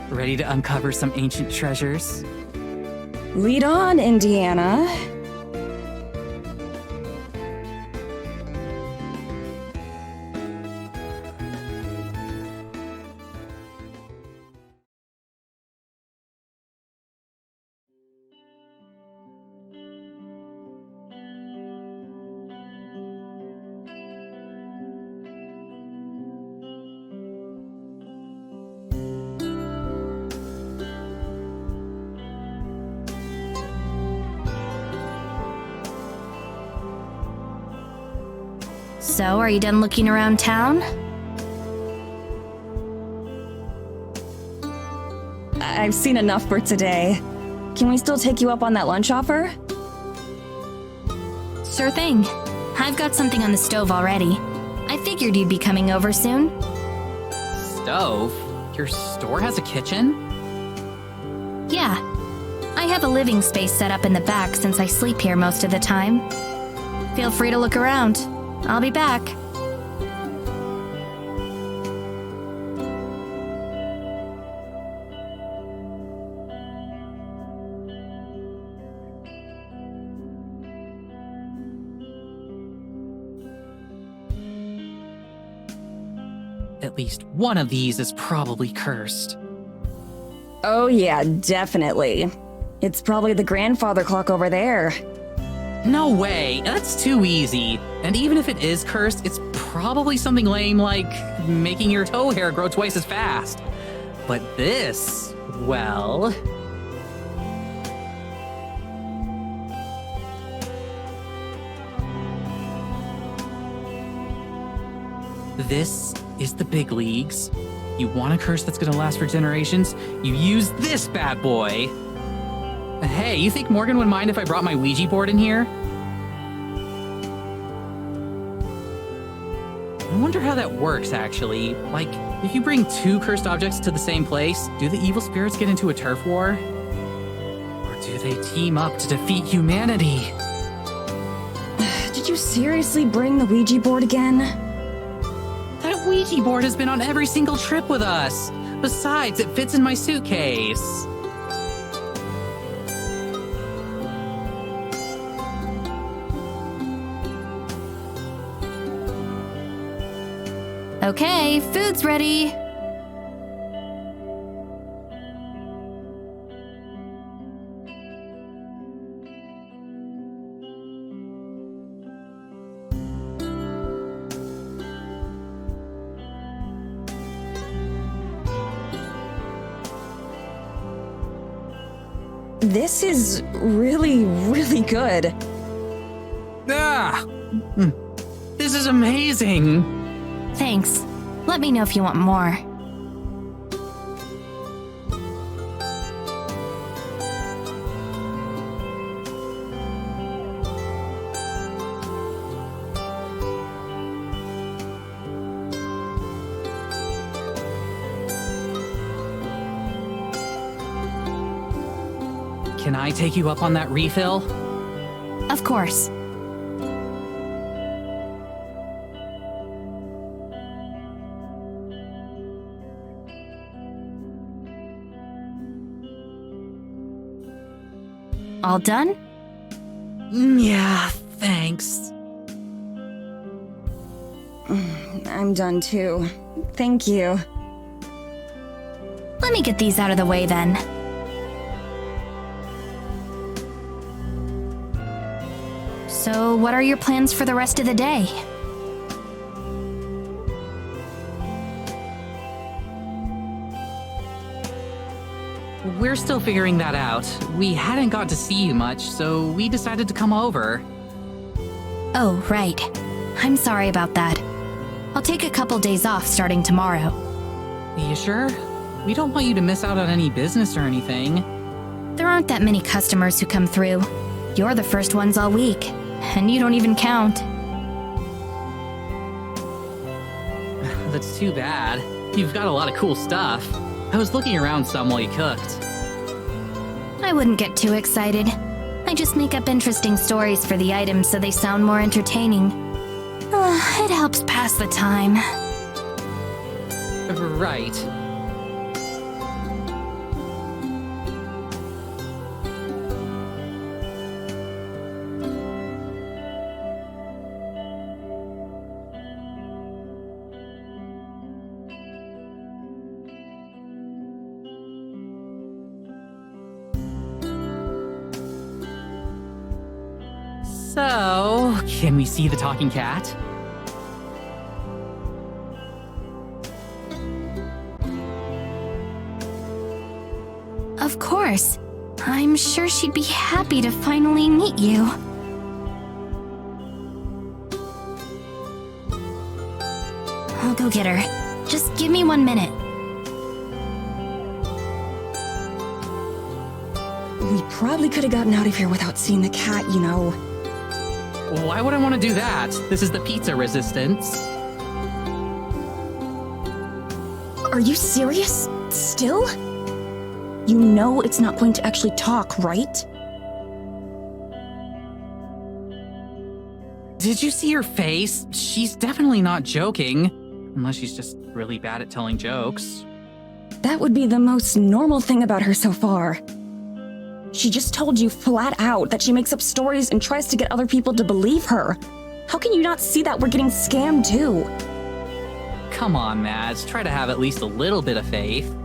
Ready to uncover some ancient treasures? Lead on, Indiana. So, are you done looking around town? I've seen enough for today. Can we still take you up on that lunch offer? Sure thing. I've got something on the stove already. I figured you'd be coming over soon. Stove? Your store has a kitchen? Yeah. I have a living space set up in the back since I sleep here most of the time. Feel free to look around. I'll be back. At least one of these is probably cursed. Oh yeah, definitely. It's probably the grandfather clock over there. No way, that's too easy. And even if it is cursed, it's probably something lame like making your toe hair grow twice as fast. But this, well... This is the big leagues. You want a curse that's gonna last for generations? You use this bad boy. Hey, you think Morgan would mind if I brought my Ouija board in here? I wonder how that works, actually. Like, if you bring two cursed objects to the same place, do the evil spirits get into a turf war? Or do they team up to defeat humanity? Did you seriously bring the Ouija board again? That Ouija board has been on every single trip with us. Besides, it fits in my suitcase. Okay, food's ready. This is really, really good. Ah! This is amazing! Thanks. Let me know if you want more. Can I take you up on that refill? Of course. All done? Yeah, thanks. I'm done too. Thank you. Let me get these out of the way then. So, what are your plans for the rest of the day? We're still figuring that out. We hadn't got to see you much, so we decided to come over. Oh, right. I'm sorry about that. I'll take a couple days off starting tomorrow. You sure? We don't want you to miss out on any business or anything. There aren't that many customers who come through. You're the first ones all week, and you don't even count. That's too bad. You've got a lot of cool stuff. I was looking around some while you cooked. I wouldn't get too excited. I just make up interesting stories for the items so they sound more entertaining. It helps pass the time. Right. So, can we see the talking cat? Of course. I'm sure she'd be happy to finally meet you. I'll go get her. Just give me 1 minute. We probably could have gotten out of here without seeing the cat, you know. Why would I want to do that? This is the pizza resistance. Are you serious? Still? You know it's not going to actually talk, right? Did you see her face? She's definitely not joking. Unless she's just really bad at telling jokes. That would be the most normal thing about her so far. She just told you flat out that she makes up stories and tries to get other people to believe her. How can you not see that we're getting scammed too? Come on, Mads. Try to have at least a little bit of faith.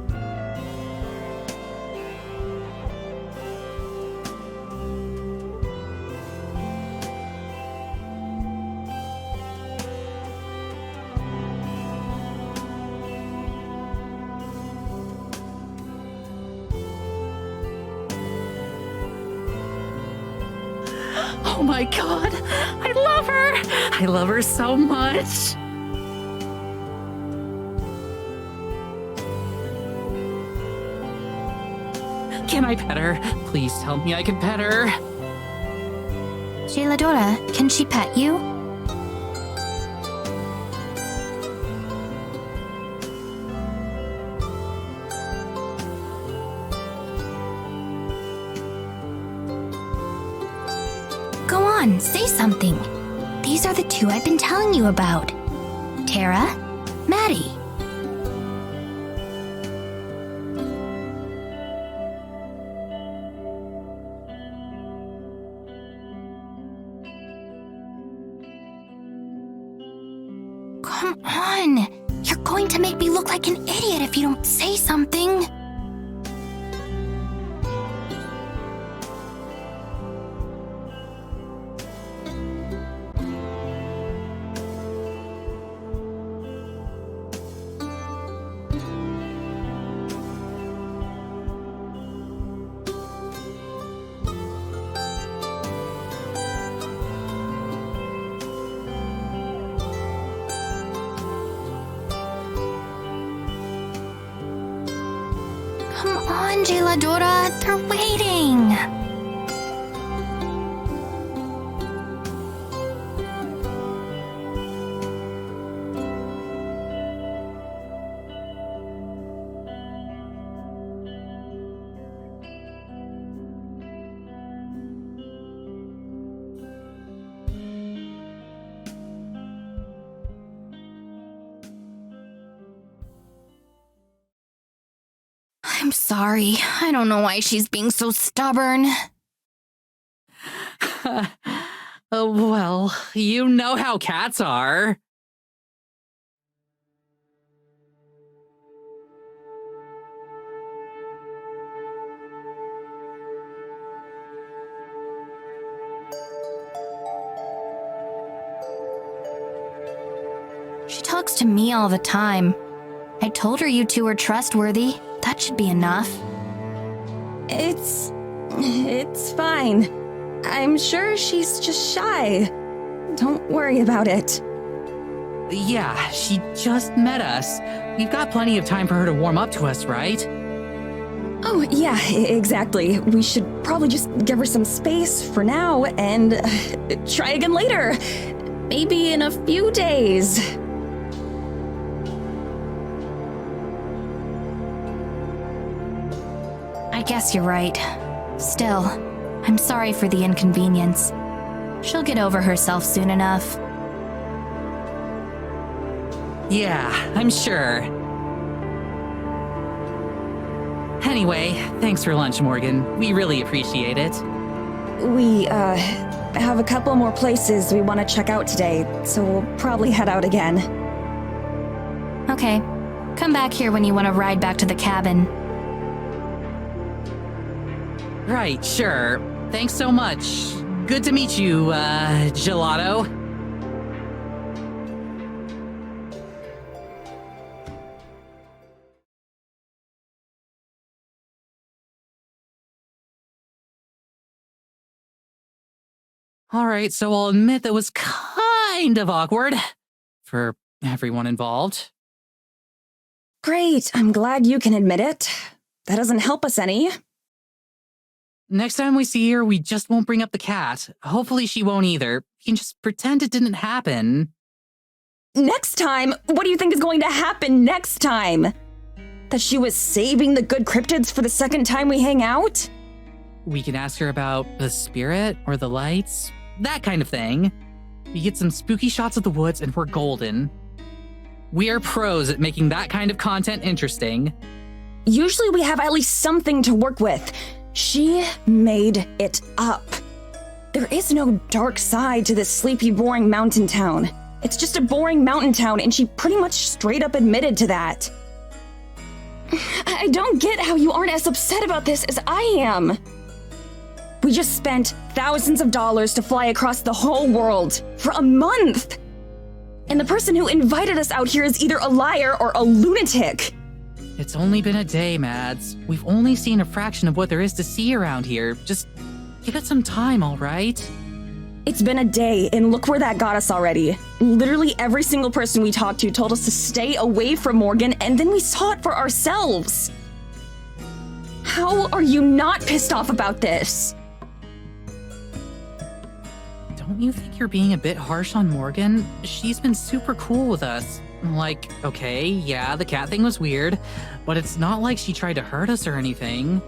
Oh my god! I love her! I love her so much! Can I pet her? Please tell me I can pet her. Jeladora, can she pet you? Go on, say something. These are the two I've been telling you about. Tara, Maddie. Come on! You're going to make me look like an idiot if you don't say something. Come on, Jeladora, they're waiting. I'm sorry. I don't know why she's being so stubborn. Oh, well, you know how cats are. She talks to me all the time. I told her you two are trustworthy. That should be enough. It's fine. I'm sure she's just shy. Don't worry about it. Yeah, she just met us. We've got plenty of time for her to warm up to us, right? Oh, yeah, exactly. We should probably just give her some space for now and try again later. Maybe in a few days. I guess you're right. Still, I'm sorry for the inconvenience. She'll get over herself soon enough. Yeah, I'm sure. Anyway, thanks for lunch, Morgan. We really appreciate it. We, have a couple more places we want to check out today, so we'll probably head out again. Okay, come back here when you want to ride back to the cabin. Right, sure. Thanks so much. Good to meet you, Gelato. Alright, so I'll admit that was kind of awkward for everyone involved. Great, I'm glad you can admit it. That doesn't help us any. Next time we see her, we just won't bring up the cat. Hopefully she won't either. We can just pretend it didn't happen. Next time? What do you think is going to happen next time? That she was saving the good cryptids for the second time we hang out? We can ask her about the spirit or the lights, that kind of thing. We get some spooky shots of the woods and we're golden. We are pros at making that kind of content interesting. Usually we have at least something to work with. She made it up. There is no dark side to this sleepy, boring mountain town. It's just a boring mountain town, and she pretty much straight up admitted to that. I don't get how you aren't as upset about this as I am. We just spent thousands of dollars to fly across the whole world for a month. And the person who invited us out here is either a liar or a lunatic. It's only been a day, Mads. We've only seen a fraction of what there is to see around here. Just give it some time, all right? It's been a day, and look where that got us already. Literally every single person we talked to told us to stay away from Morgan, and then we saw it for ourselves. How are you not pissed off about this? Don't you think you're being a bit harsh on Morgan? She's been super cool with us. Like, okay, yeah, the cat thing was weird, but it's not like she tried to hurt us or anything.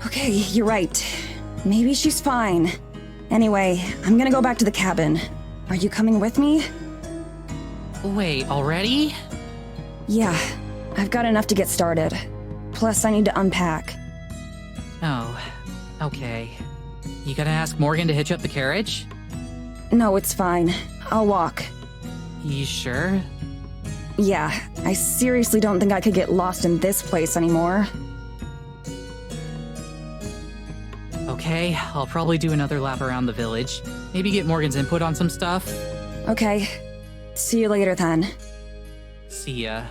Okay, you're right. Maybe she's fine. Anyway, I'm gonna go back to the cabin. Are you coming with me? Wait, already? Yeah, I've got enough to get started. Plus, I need to unpack. Oh, okay. You gonna ask Morgan to hitch up the carriage? No, it's fine. I'll walk. You sure? Yeah, I seriously don't think I could get lost in this place anymore. Okay, I'll probably do another lap around the village. Maybe get Morgan's input on some stuff. Okay. See you later then. See ya.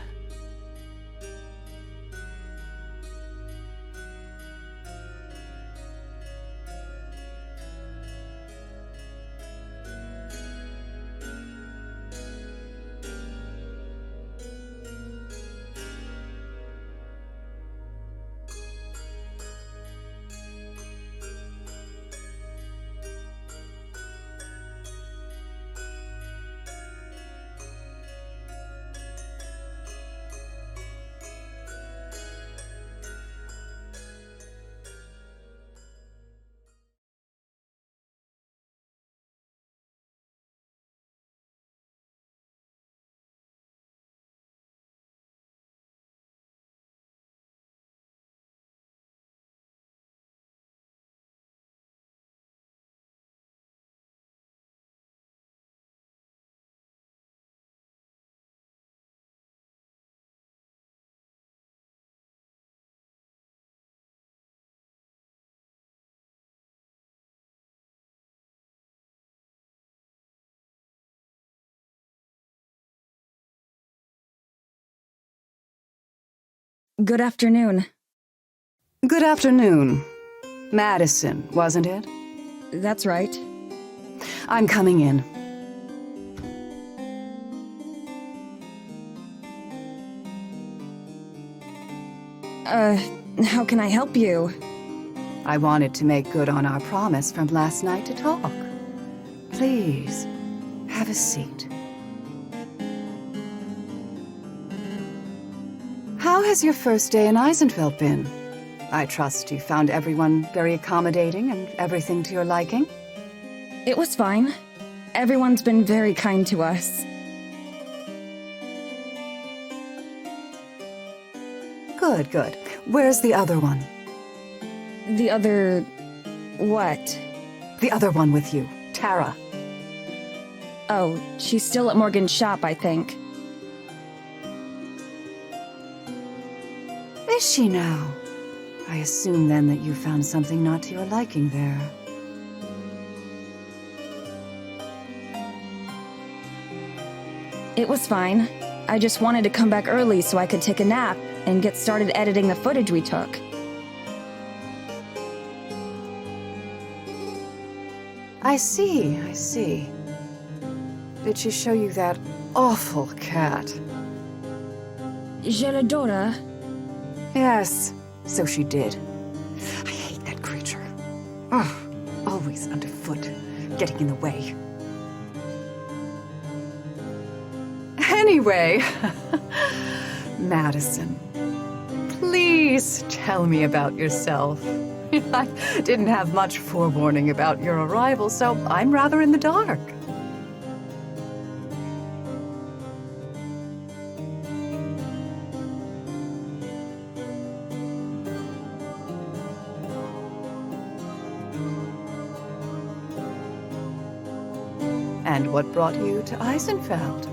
Good afternoon. Good afternoon. Madison, wasn't it? That's right. I'm coming in. How can I help you? I wanted to make good on our promise from last night to talk. Please, have a seat. How has your first day in Eisenfeld been? I trust you found everyone very accommodating and everything to your liking? It was fine. Everyone's been very kind to us. Good, good. Where's the other one? The other... what? The other one with you, Tara. Oh, she's still at Morgan's shop, I think. Is she now? I assume then that you found something not to your liking there. It was fine. I just wanted to come back early so I could take a nap and get started editing the footage we took. I see, I see. Did she show you that awful cat? Je l'adore. Yes, so she did. I hate that creature. Ugh, always underfoot, getting in the way. Anyway, Madison, please tell me about yourself. I didn't have much forewarning about your arrival, so I'm rather in the dark. And what brought you to Eisenfeld?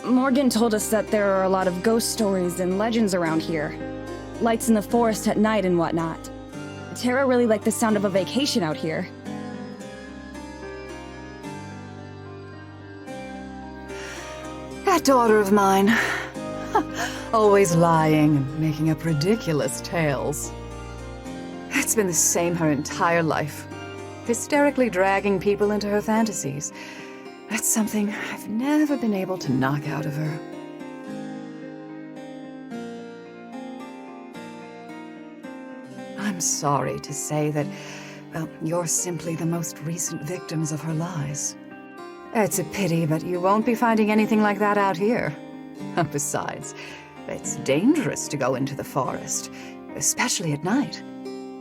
Morgan told us that there are a lot of ghost stories and legends around here. Lights in the forest at night and whatnot. Tara really liked the sound of a vacation out here. That daughter of mine. Always lying and making up ridiculous tales. It's been the same her entire life. Hysterically dragging people into her fantasies. That's something I've never been able to knock out of her. I'm sorry to say that, well, you're simply the most recent victims of her lies. It's a pity, but you won't be finding anything like that out here. Besides, it's dangerous to go into the forest, especially at night.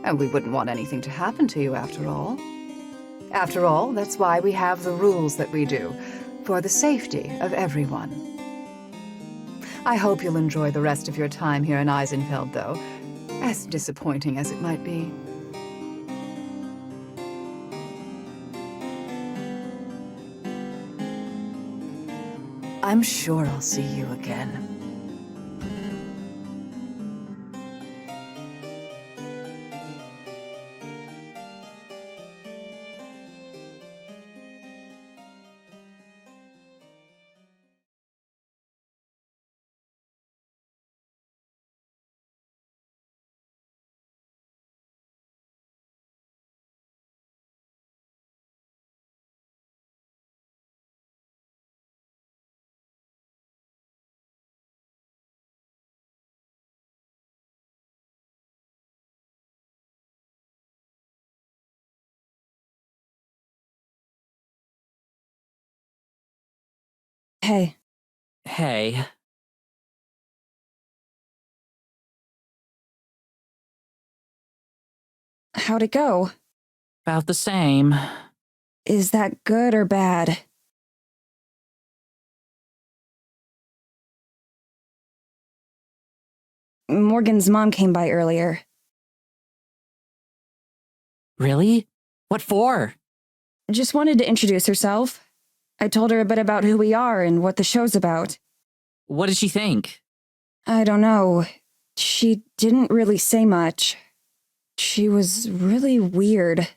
And we wouldn't want anything to happen to you after all. After all, that's why we have the rules that we do, for the safety of everyone. I hope you'll enjoy the rest of your time here in Eisenfeld, though, as disappointing as it might be. I'm sure I'll see you again. Hey. Hey. How'd it go? About the same. Is that good or bad? Morgan's mom came by earlier. Really? What for? Just wanted to introduce herself. I told her a bit about who we are and what the show's about. What did she think? I don't know. She didn't really say much. She was really weird.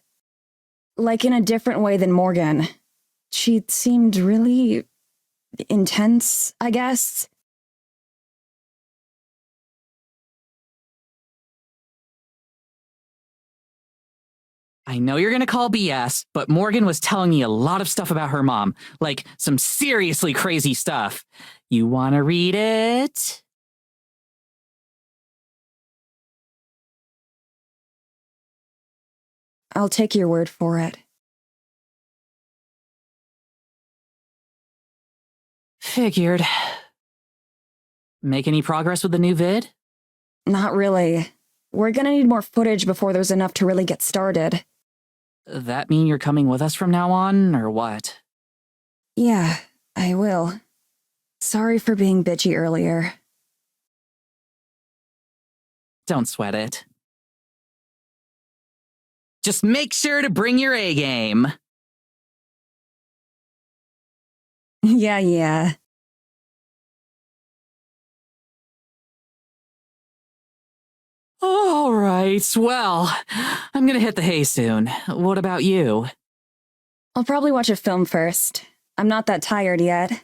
Like in a different way than Morgan. She seemed really intense, I guess. I know you're gonna call BS, but Morgan was telling me a lot of stuff about her mom. Like, some seriously crazy stuff. You wanna read it? I'll take your word for it. Figured. Make any progress with the new vid? Not really. We're gonna need more footage before there's enough to really get started. That mean you're coming with us from now on, or what? Yeah, I will. Sorry for being bitchy earlier. Don't sweat it. Just make sure to bring your A game. Yeah. All right, well, I'm gonna hit the hay soon. What about you? I'll probably watch a film first. I'm not that tired yet.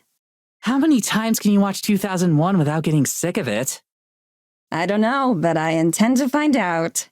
How many times can you watch 2001 without getting sick of it? I don't know, but I intend to find out.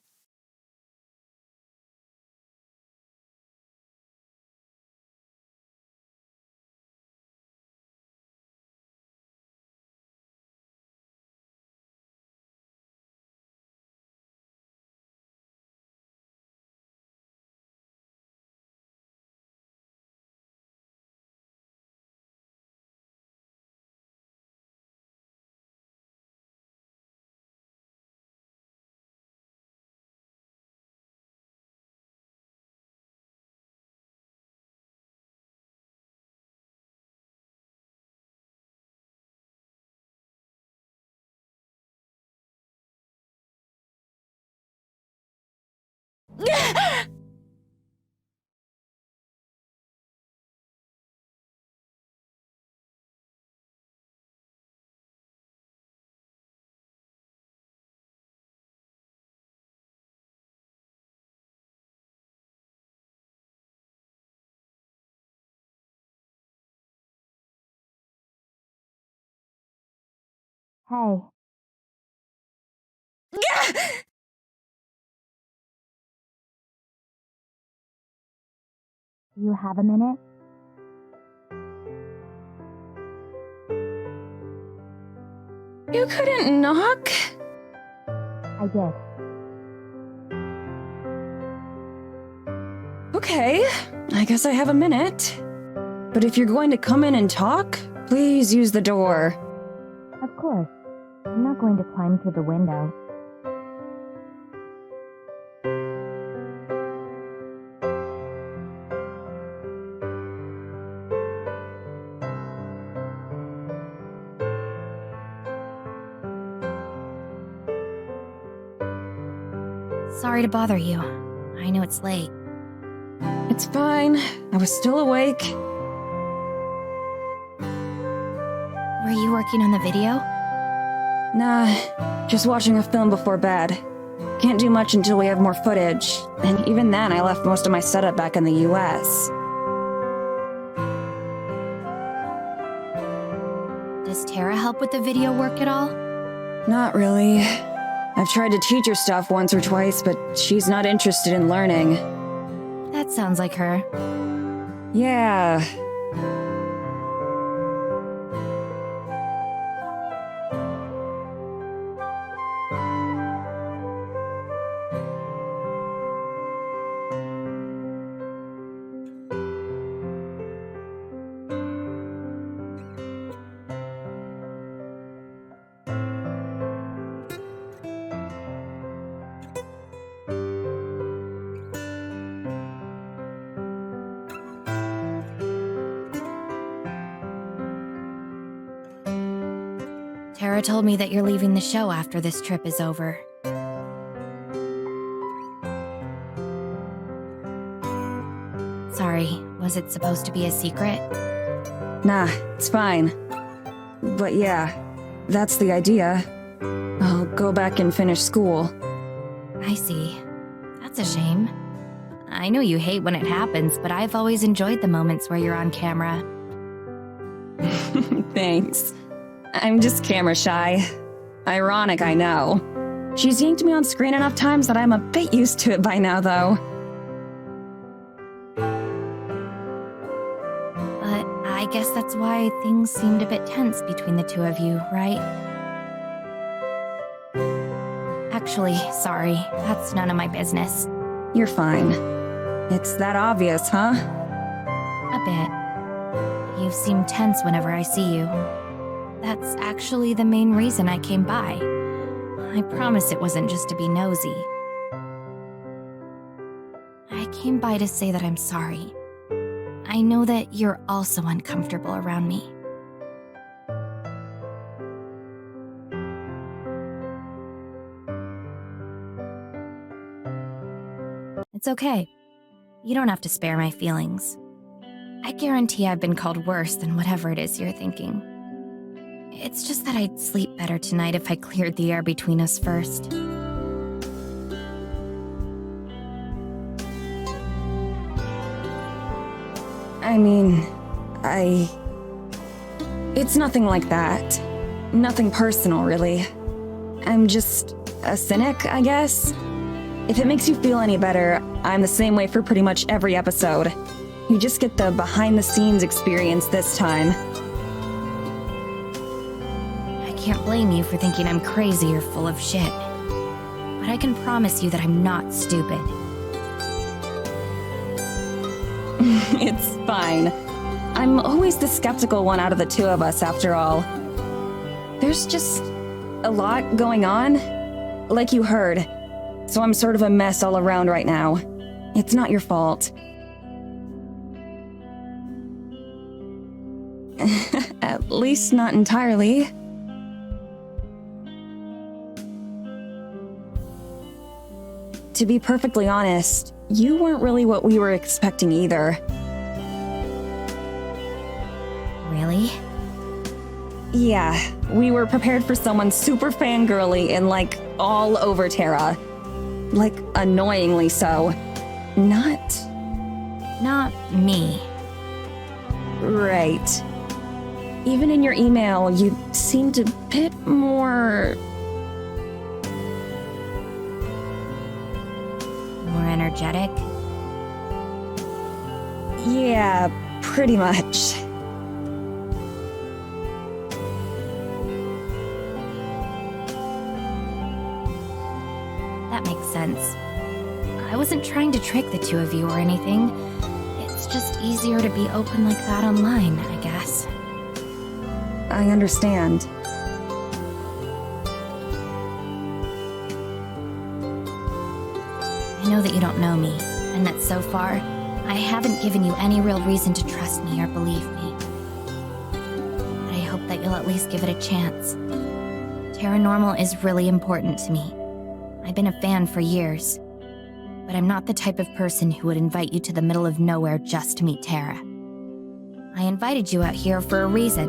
Hey. Do you have a minute? You couldn't knock? I did. Okay, I guess I have a minute. But if you're going to come in and talk, please use the door. Of course. I'm not going to climb through the window. Sorry to bother you. I know it's late. It's fine. I was still awake. Were you working on the video? Nah, just watching a film before bed. Can't do much until we have more footage. And even then, I left most of my setup back in the US. Does Tara help with the video work at all? Not really. I've tried to teach her stuff once or twice, but she's not interested in learning. That sounds like her. Yeah. Tara told me that you're leaving the show after this trip is over. Sorry, was it supposed to be a secret? Nah, it's fine. But yeah, that's the idea. I'll go back and finish school. I see. That's a shame. I know you hate when it happens, but I've always enjoyed the moments where you're on camera. Thanks. I'm just camera shy. Ironic, I know. She's yanked me on screen enough times that I'm a bit used to it by now, though. But I guess that's why things seemed a bit tense between the two of you, right? Actually, sorry. That's none of my business. You're fine. It's that obvious, huh? A bit. You seem tense whenever I see you. That's actually the main reason I came by. I promise it wasn't just to be nosy. I came by to say that I'm sorry. I know that you're also uncomfortable around me. It's okay. You don't have to spare my feelings. I guarantee I've been called worse than whatever it is you're thinking. It's just that I'd sleep better tonight if I cleared the air between us first. I mean, It's nothing like that. Nothing personal, really. I'm just a cynic, I guess. If it makes you feel any better, I'm the same way for pretty much every episode. You just get the behind-the-scenes experience this time. I can't blame you for thinking I'm crazy or full of shit. But I can promise you that I'm not stupid. It's fine. I'm always the skeptical one out of the two of us, after all. There's just a lot going on, like you heard. So I'm sort of a mess all around right now. It's not your fault. At least not entirely. To be perfectly honest, you weren't really what we were expecting either. Really? Yeah, we were prepared for someone super fangirly and like all over Tara. Like annoyingly so. Not me. Right. Even in your email, you seemed a bit more... More energetic? Yeah, pretty much. That makes sense. I wasn't trying to trick the two of you or anything. It's just easier to be open like that online, I guess. I understand. I know that you don't know me, and that so far, I haven't given you any real reason to trust me or believe me. But I hope that you'll at least give it a chance. Taranormal is really important to me. I've been a fan for years, but I'm not the type of person who would invite you to the middle of nowhere just to meet Tara. I invited you out here for a reason,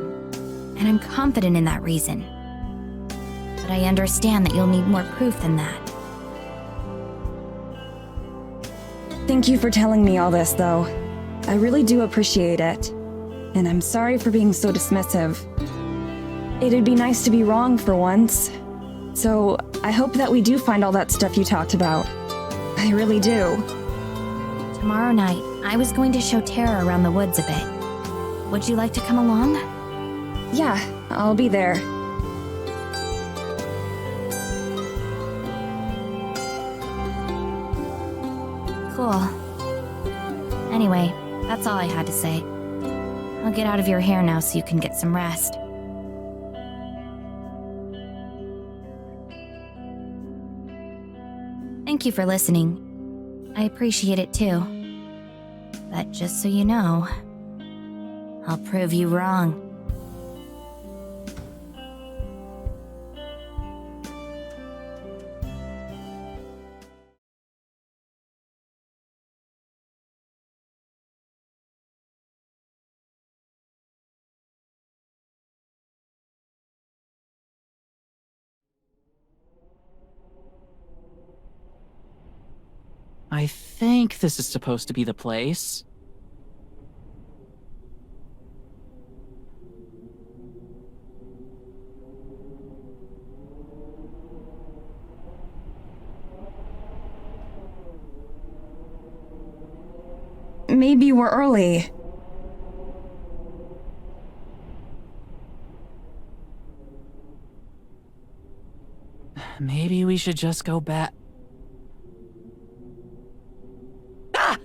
and I'm confident in that reason. But I understand that you'll need more proof than that. Thank you for telling me all this, though. I really do appreciate it. And I'm sorry for being so dismissive. It'd be nice to be wrong for once. So, I hope that we do find all that stuff you talked about. I really do. Tomorrow night, I was going to show Tara around the woods a bit. Would you like to come along? Yeah, I'll be there. Cool. Anyway, that's all I had to say. I'll get out of your hair now so you can get some rest. Thank you for listening. I appreciate it too. But just so you know, I'll prove you wrong. I think this is supposed to be the place. maybe we're early. Maybe we should just go back. Ah!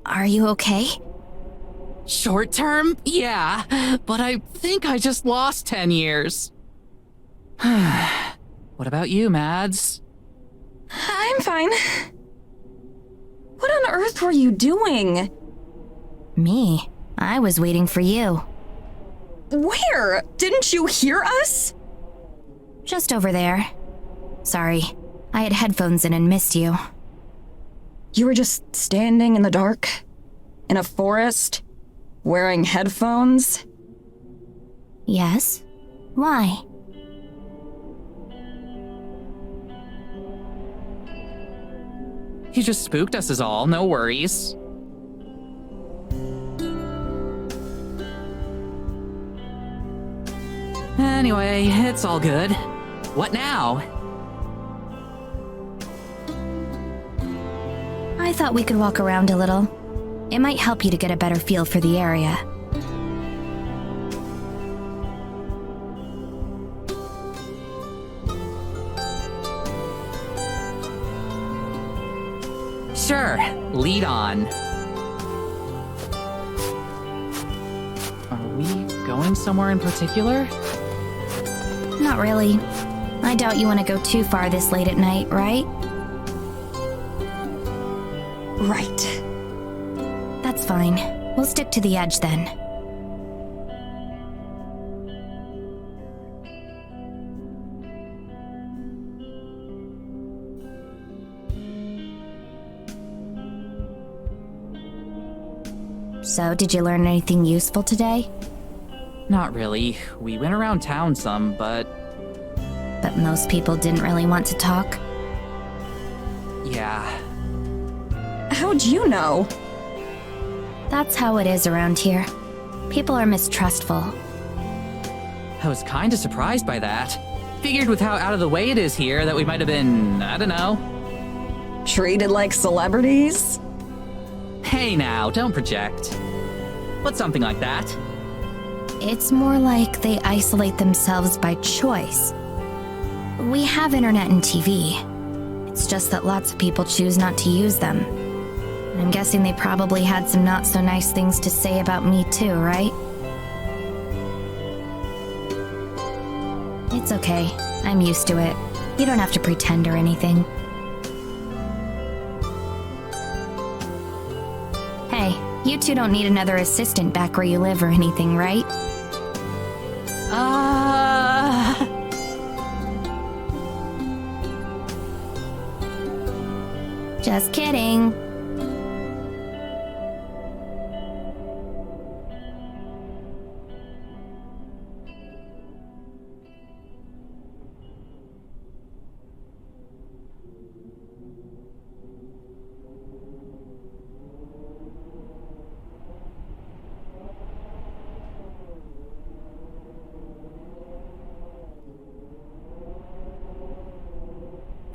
Are you okay? Short term? Yeah, but I think I just lost 10 years. What about you, Mads? I'm fine. What on earth were you doing? Me? I was waiting for you. Where? Didn't you hear us? Just over there. Sorry, I had headphones in and missed you. You were just standing in the dark? In a forest? Wearing headphones? Yes? Why? He just spooked us is all, no worries. Anyway, it's all good. What now? I thought we could walk around a little. It might help you to get a better feel for the area. Sure, lead on. Are we going somewhere in particular? Not really. I doubt you want to go too far this late at night, right? Right. That's fine. We'll stick to the edge then. So, did you learn anything useful today? Not really. We went around town some, but But most people didn't really want to talk. yeah. How'd you know? That's how it is around here. People are mistrustful. I was kinda surprised by that. Figured with how out of the way it is here that we might have been, I don't know. Treated like celebrities? Hey now, don't project. What's something like that? It's more like they isolate themselves by choice. We have internet and TV. It's just that lots of people choose not to use them. I'm guessing they probably had some not so nice things to say about me too, right? It's okay. I'm used to it. You don't have to pretend or anything. Hey, you two don't need another assistant back where you live or anything, right? Just kidding.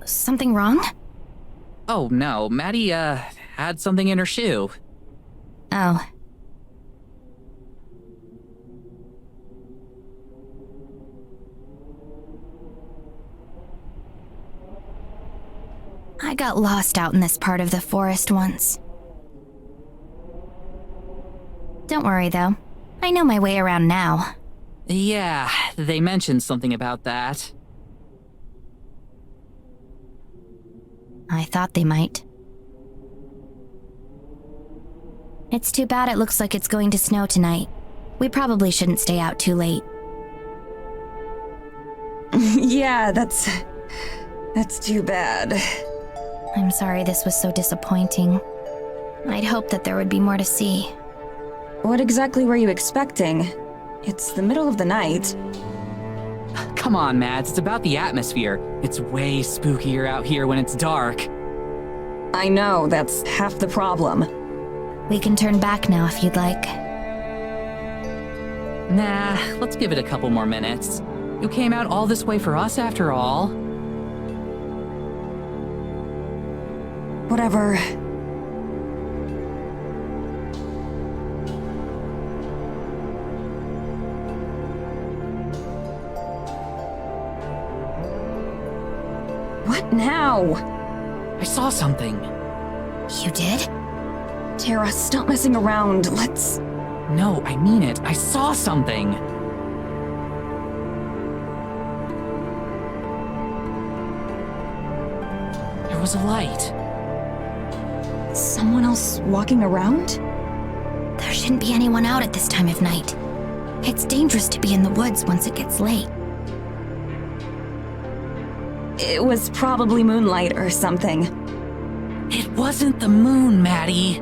Something wrong? Oh no, Maddie, had something in her shoe. Oh. I got lost out in this part of the forest once. Don't worry though. I know my way around now. Yeah, they mentioned something about that. I thought they might. It's too bad it looks like it's going to snow tonight. We probably shouldn't stay out too late. Yeah, that's too bad. I'm sorry this was so disappointing. I'd hoped that there would be more to see. What exactly were you expecting? It's the middle of the night. Come on, Mads, it's about the atmosphere. It's way spookier out here when it's dark. I know, that's half the problem. We can turn back now if you'd like. Nah, let's give it a couple more minutes. You came out all this way for us after all. Whatever. What now? I saw something. You did? Tara, stop messing around. Let's... No, I mean it. I saw something. There was a light. Someone else walking around? There shouldn't be anyone out at this time of night. It's dangerous to be in the woods once it gets late. It was probably moonlight or something. It wasn't the moon, Maddie.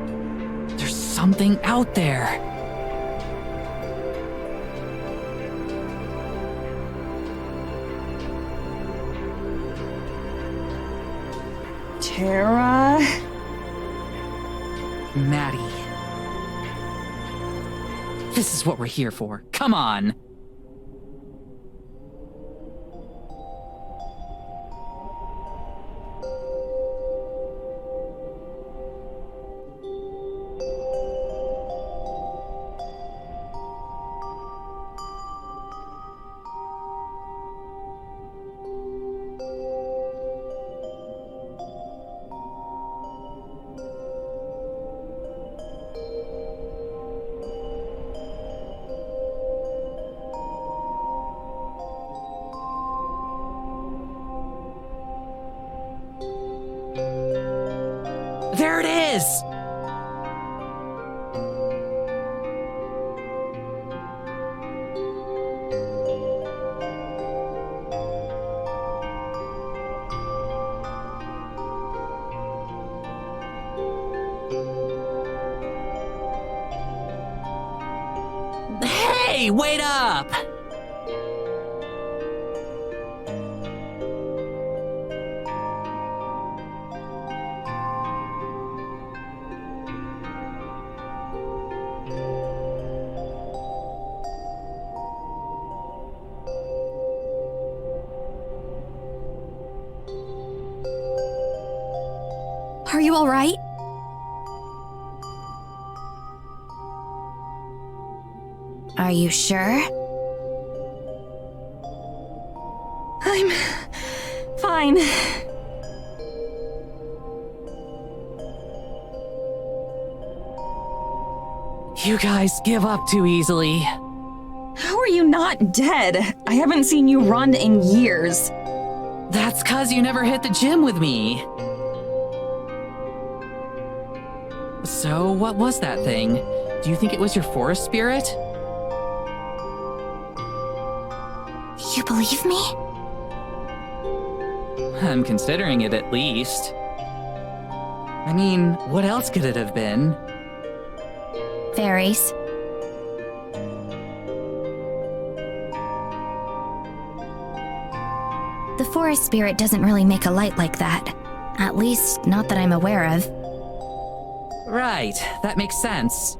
There's something out there. Tara? Maddie. This is what we're here for. Come on. There it is! Hey, wait up! Are you all right? Are you sure? I'm... fine. You guys give up too easily. How are you not dead? I haven't seen you run in years. That's 'cause you never hit the gym with me. So, what was that thing? Do you think it was your forest spirit? You believe me? I'm considering it at least. I mean, what else could it have been? Fairies. The forest spirit doesn't really make a light like that. At least, not that I'm aware of. Right, that makes sense.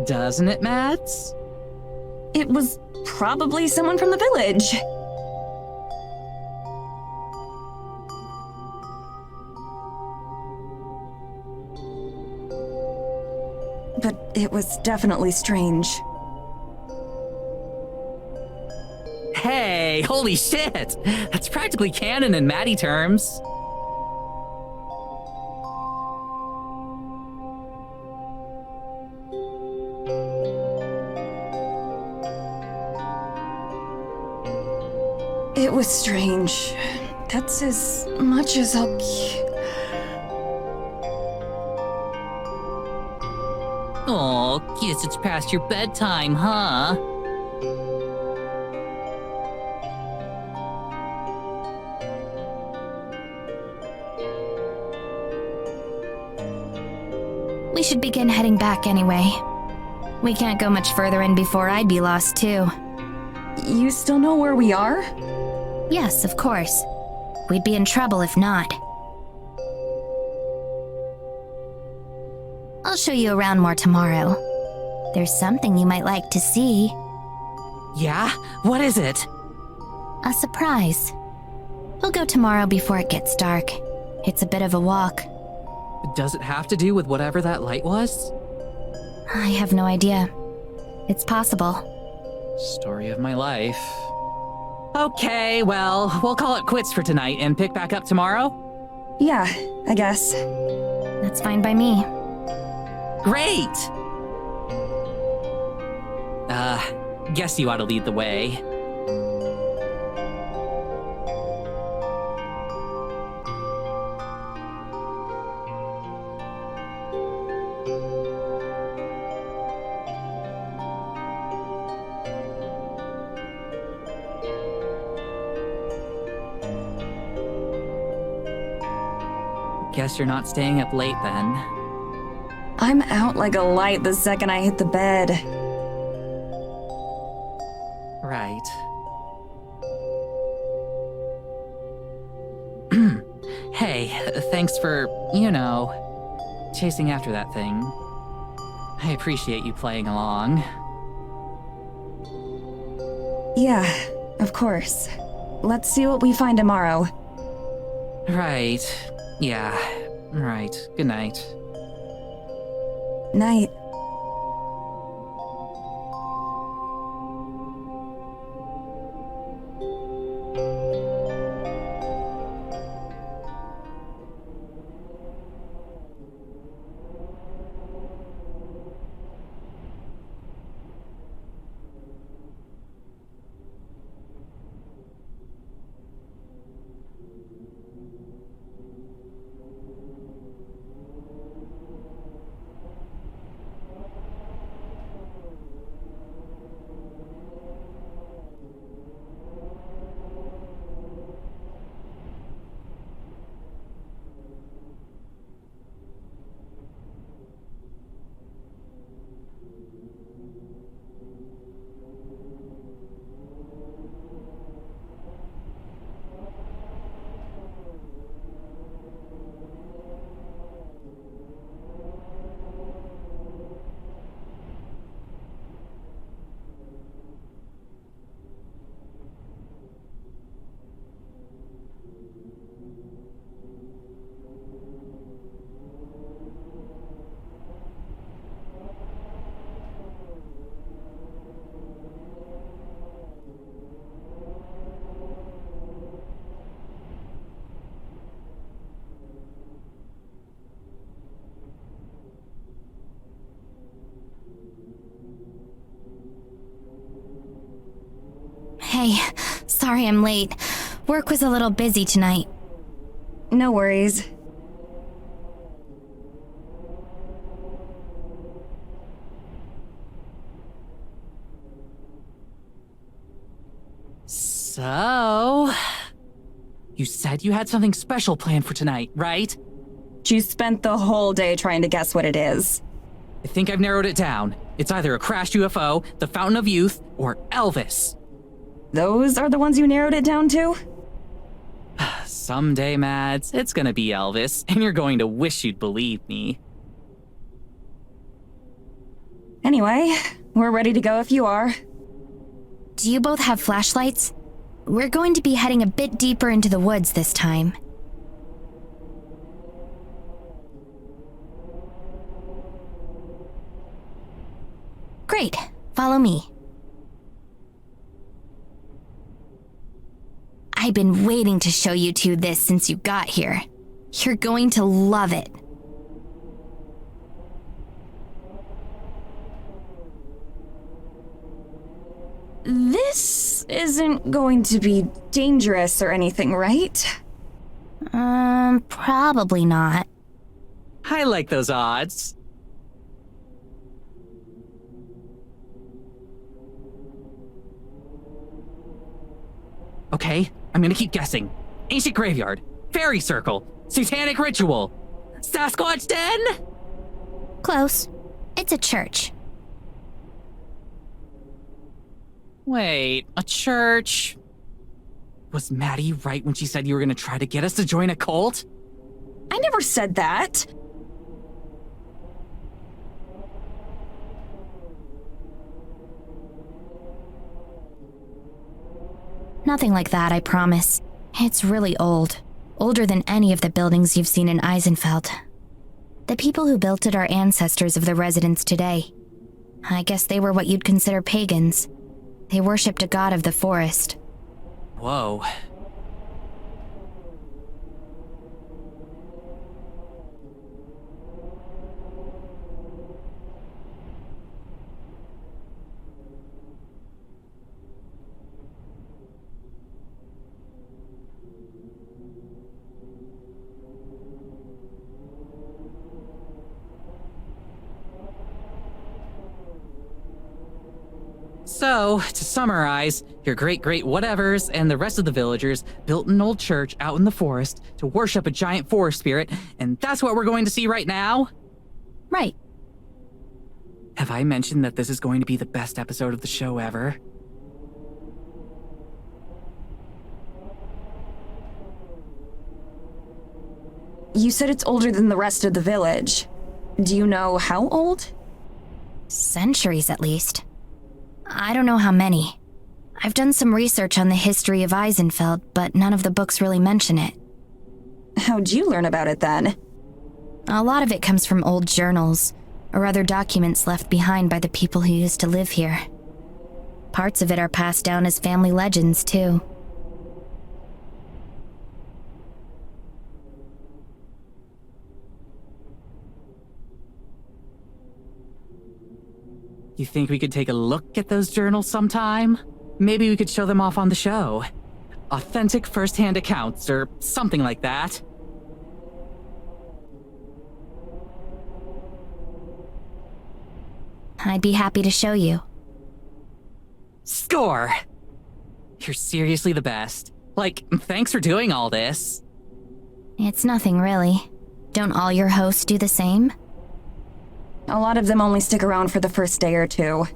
Doesn't it, Mads? It was probably someone from the village. But it was definitely strange. Hey, holy shit! That's practically canon in Maddie terms. It was strange. That's as much as I'll... Oh, guess it's past your bedtime, huh? We should begin heading back anyway. We can't go much further in before I'd be lost too. You still know where we are? Yes, of course. We'd be in trouble if not. I'll show you around more tomorrow. There's something you might like to see. Yeah? What is it? A surprise. We'll go tomorrow before it gets dark. It's a bit of a walk. Does it have to do with whatever that light was? I have no idea. It's possible. Story of my life. Okay, well, we'll call it quits for tonight and pick back up tomorrow? Yeah, I guess. That's fine by me. Great! Guess you ought to lead the way. Guess you're not staying up late then. I'm out like a light the second I hit the bed. Right. Hey, thanks for, chasing after that thing. I appreciate you playing along. Yeah, of course. Let's see what we find tomorrow. Right. Yeah. Right. Good night. Night. Hey, sorry I'm late. Work was a little busy tonight. No worries. So... You said you had something special planned for tonight, right? She spent the whole day trying to guess what it is. I think I've narrowed it down. It's either a crashed UFO, the Fountain of Youth, or Elvis. Those are the ones you narrowed it down to? Someday, Mads, it's gonna be Elvis, and you're going to wish you'd believe me. Anyway, we're ready to go if you are. Do you both have flashlights? We're going to be heading a bit deeper into the woods this time. Great, follow me. I've been waiting to show you two this since you got here. You're going to love it. This isn't going to be dangerous or anything, right? Probably not. I like those odds. Okay, I'm gonna keep guessing. Ancient graveyard, fairy circle, satanic ritual, Sasquatch den? Close. It's a church. Wait, a church? Was Maddie right when she said you were gonna try to get us to join a cult? I never said that. Nothing like that, I promise. It's really old. Older than any of the buildings you've seen in Eisenfeld. The people who built it are ancestors of the residents today. I guess they were what you'd consider pagans. They worshipped a god of the forest. Whoa. So, to summarize, your great-great-whatevers and the rest of the villagers built an old church out in the forest to worship a giant forest spirit, and that's what we're going to see right now? Right. Have I mentioned that this is going to be the best episode of the show ever? You said it's older than the rest of the village. Do you know how old? Centuries, at least. I don't know how many. I've done some research on the history of Eisenfeld, but none of the books really mention it. How'd you learn about it then? A lot of it comes from old journals, or other documents left behind by the people who used to live here. Parts of it are passed down as family legends, too. You think we could take a look at those journals sometime? Maybe we could show them off on the show. Authentic first-hand accounts, or something like that. I'd be happy to show you. Score! You're seriously the best. Like, thanks for doing all this. It's nothing, really. Don't all your hosts do the same? A lot of them only stick around for the first day or two.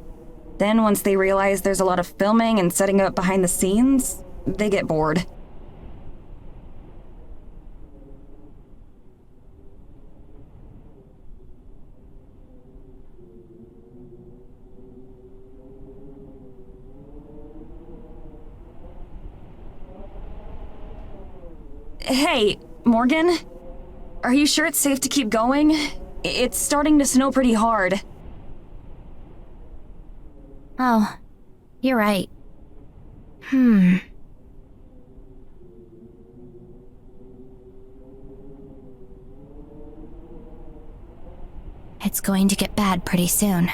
Then once they realize there's a lot of filming and setting up behind the scenes, they get bored. Hey, Morgan? Are you sure it's safe to keep going? It's starting to snow pretty hard. Oh, you're right. It's going to get bad pretty soon.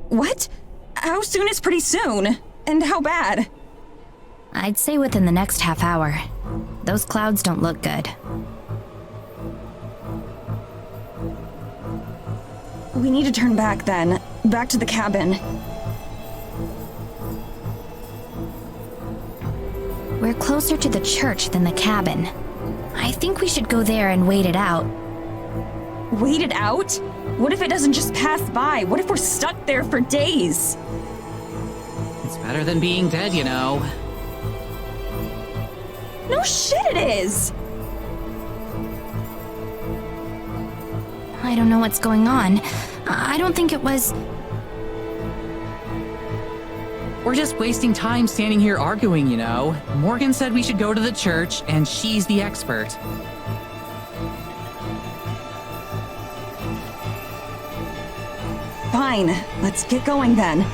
What? How soon is pretty soon? And how bad? I'd say within the next half hour. Those clouds don't look good. We need to turn back then. Back to the cabin. We're closer to the church than the cabin. I think we should go there and wait it out. Wait it out? What if it doesn't just pass by? What if we're stuck there for days? It's better than being dead, you know. No shit it is! I don't know what's going on. I don't think it was... We're just wasting time standing here arguing, you know. Morgan said we should go to the church, and she's the expert. Fine, let's get going then.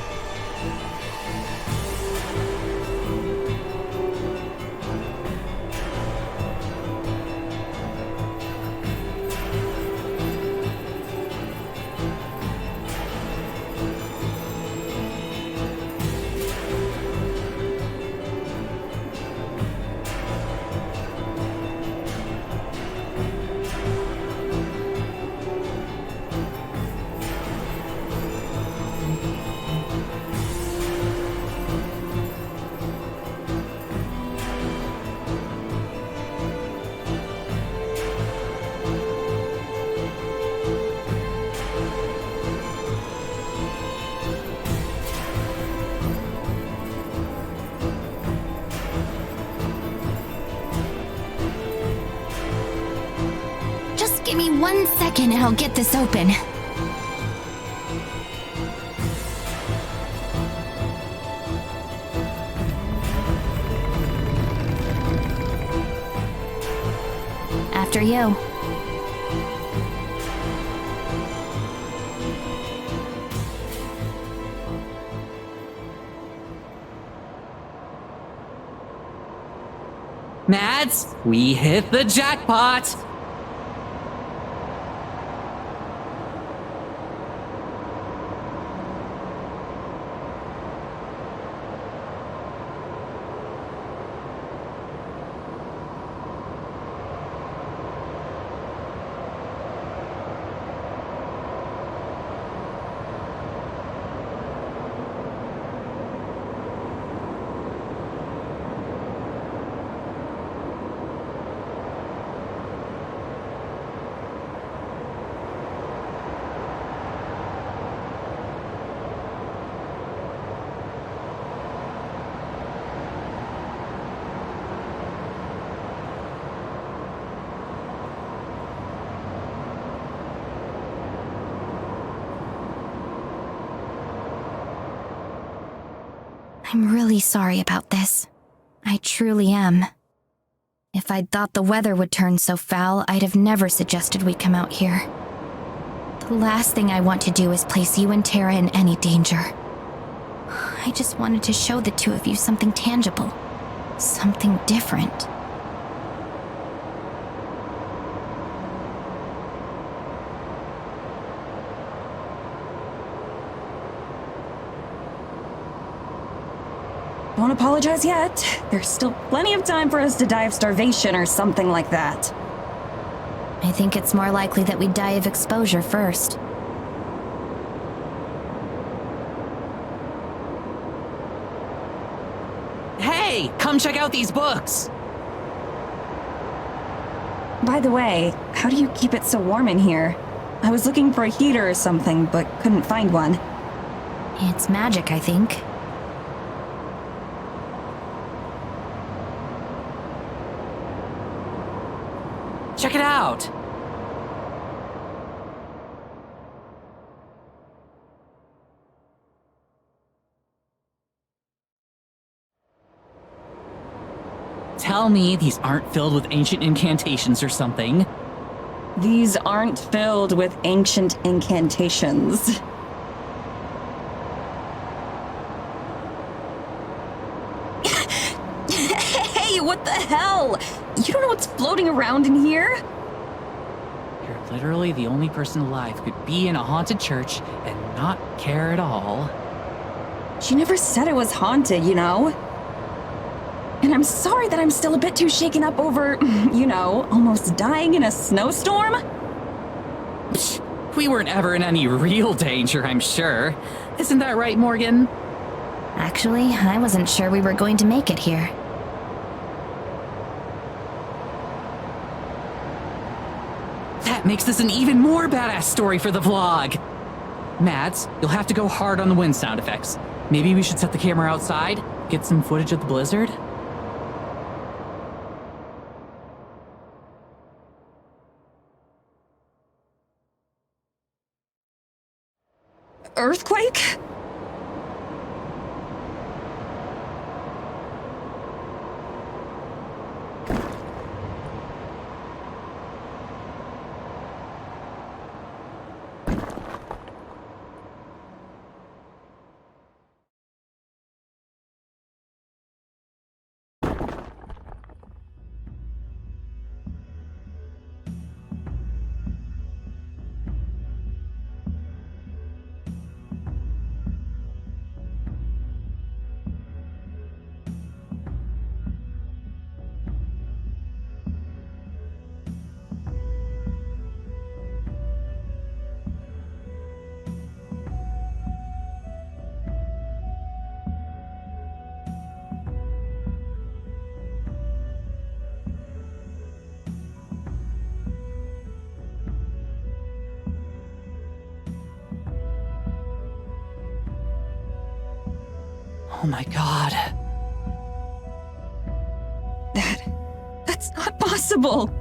Just give me 1 second and I'll get this open. After you. Mads, we hit the jackpot! I'm really sorry about this. I truly am. If I'd thought the weather would turn so foul, I'd have never suggested we come out here. The last thing I want to do is place you and Tara in any danger. I just wanted to show the two of you something tangible. Something different. Don't apologize yet. There's still plenty of time for us to die of starvation or something like that. I think it's more likely that we die of exposure first. Hey, come check out these books! By the way, how do you keep it so warm in here? I was looking for a heater or something, but couldn't find one. It's magic, I think. Check it out! Tell me these aren't filled with ancient incantations or something. These aren't filled with ancient incantations. Hey, what the hell? You don't know what's floating around in here? You're literally the only person alive who could be in a haunted church and not care at all. She never said it was haunted, you know? And I'm sorry that I'm still a bit too shaken up over, almost dying in a snowstorm. Psh, we weren't ever in any real danger, I'm sure. Isn't that right, Morgan? Actually, I wasn't sure we were going to make it here. That makes this an even more badass story for the vlog. Mads, you'll have to go hard on the wind sound effects. Maybe we should set the camera outside, get some footage of the blizzard? Earthquake? Oh my god. That's not possible.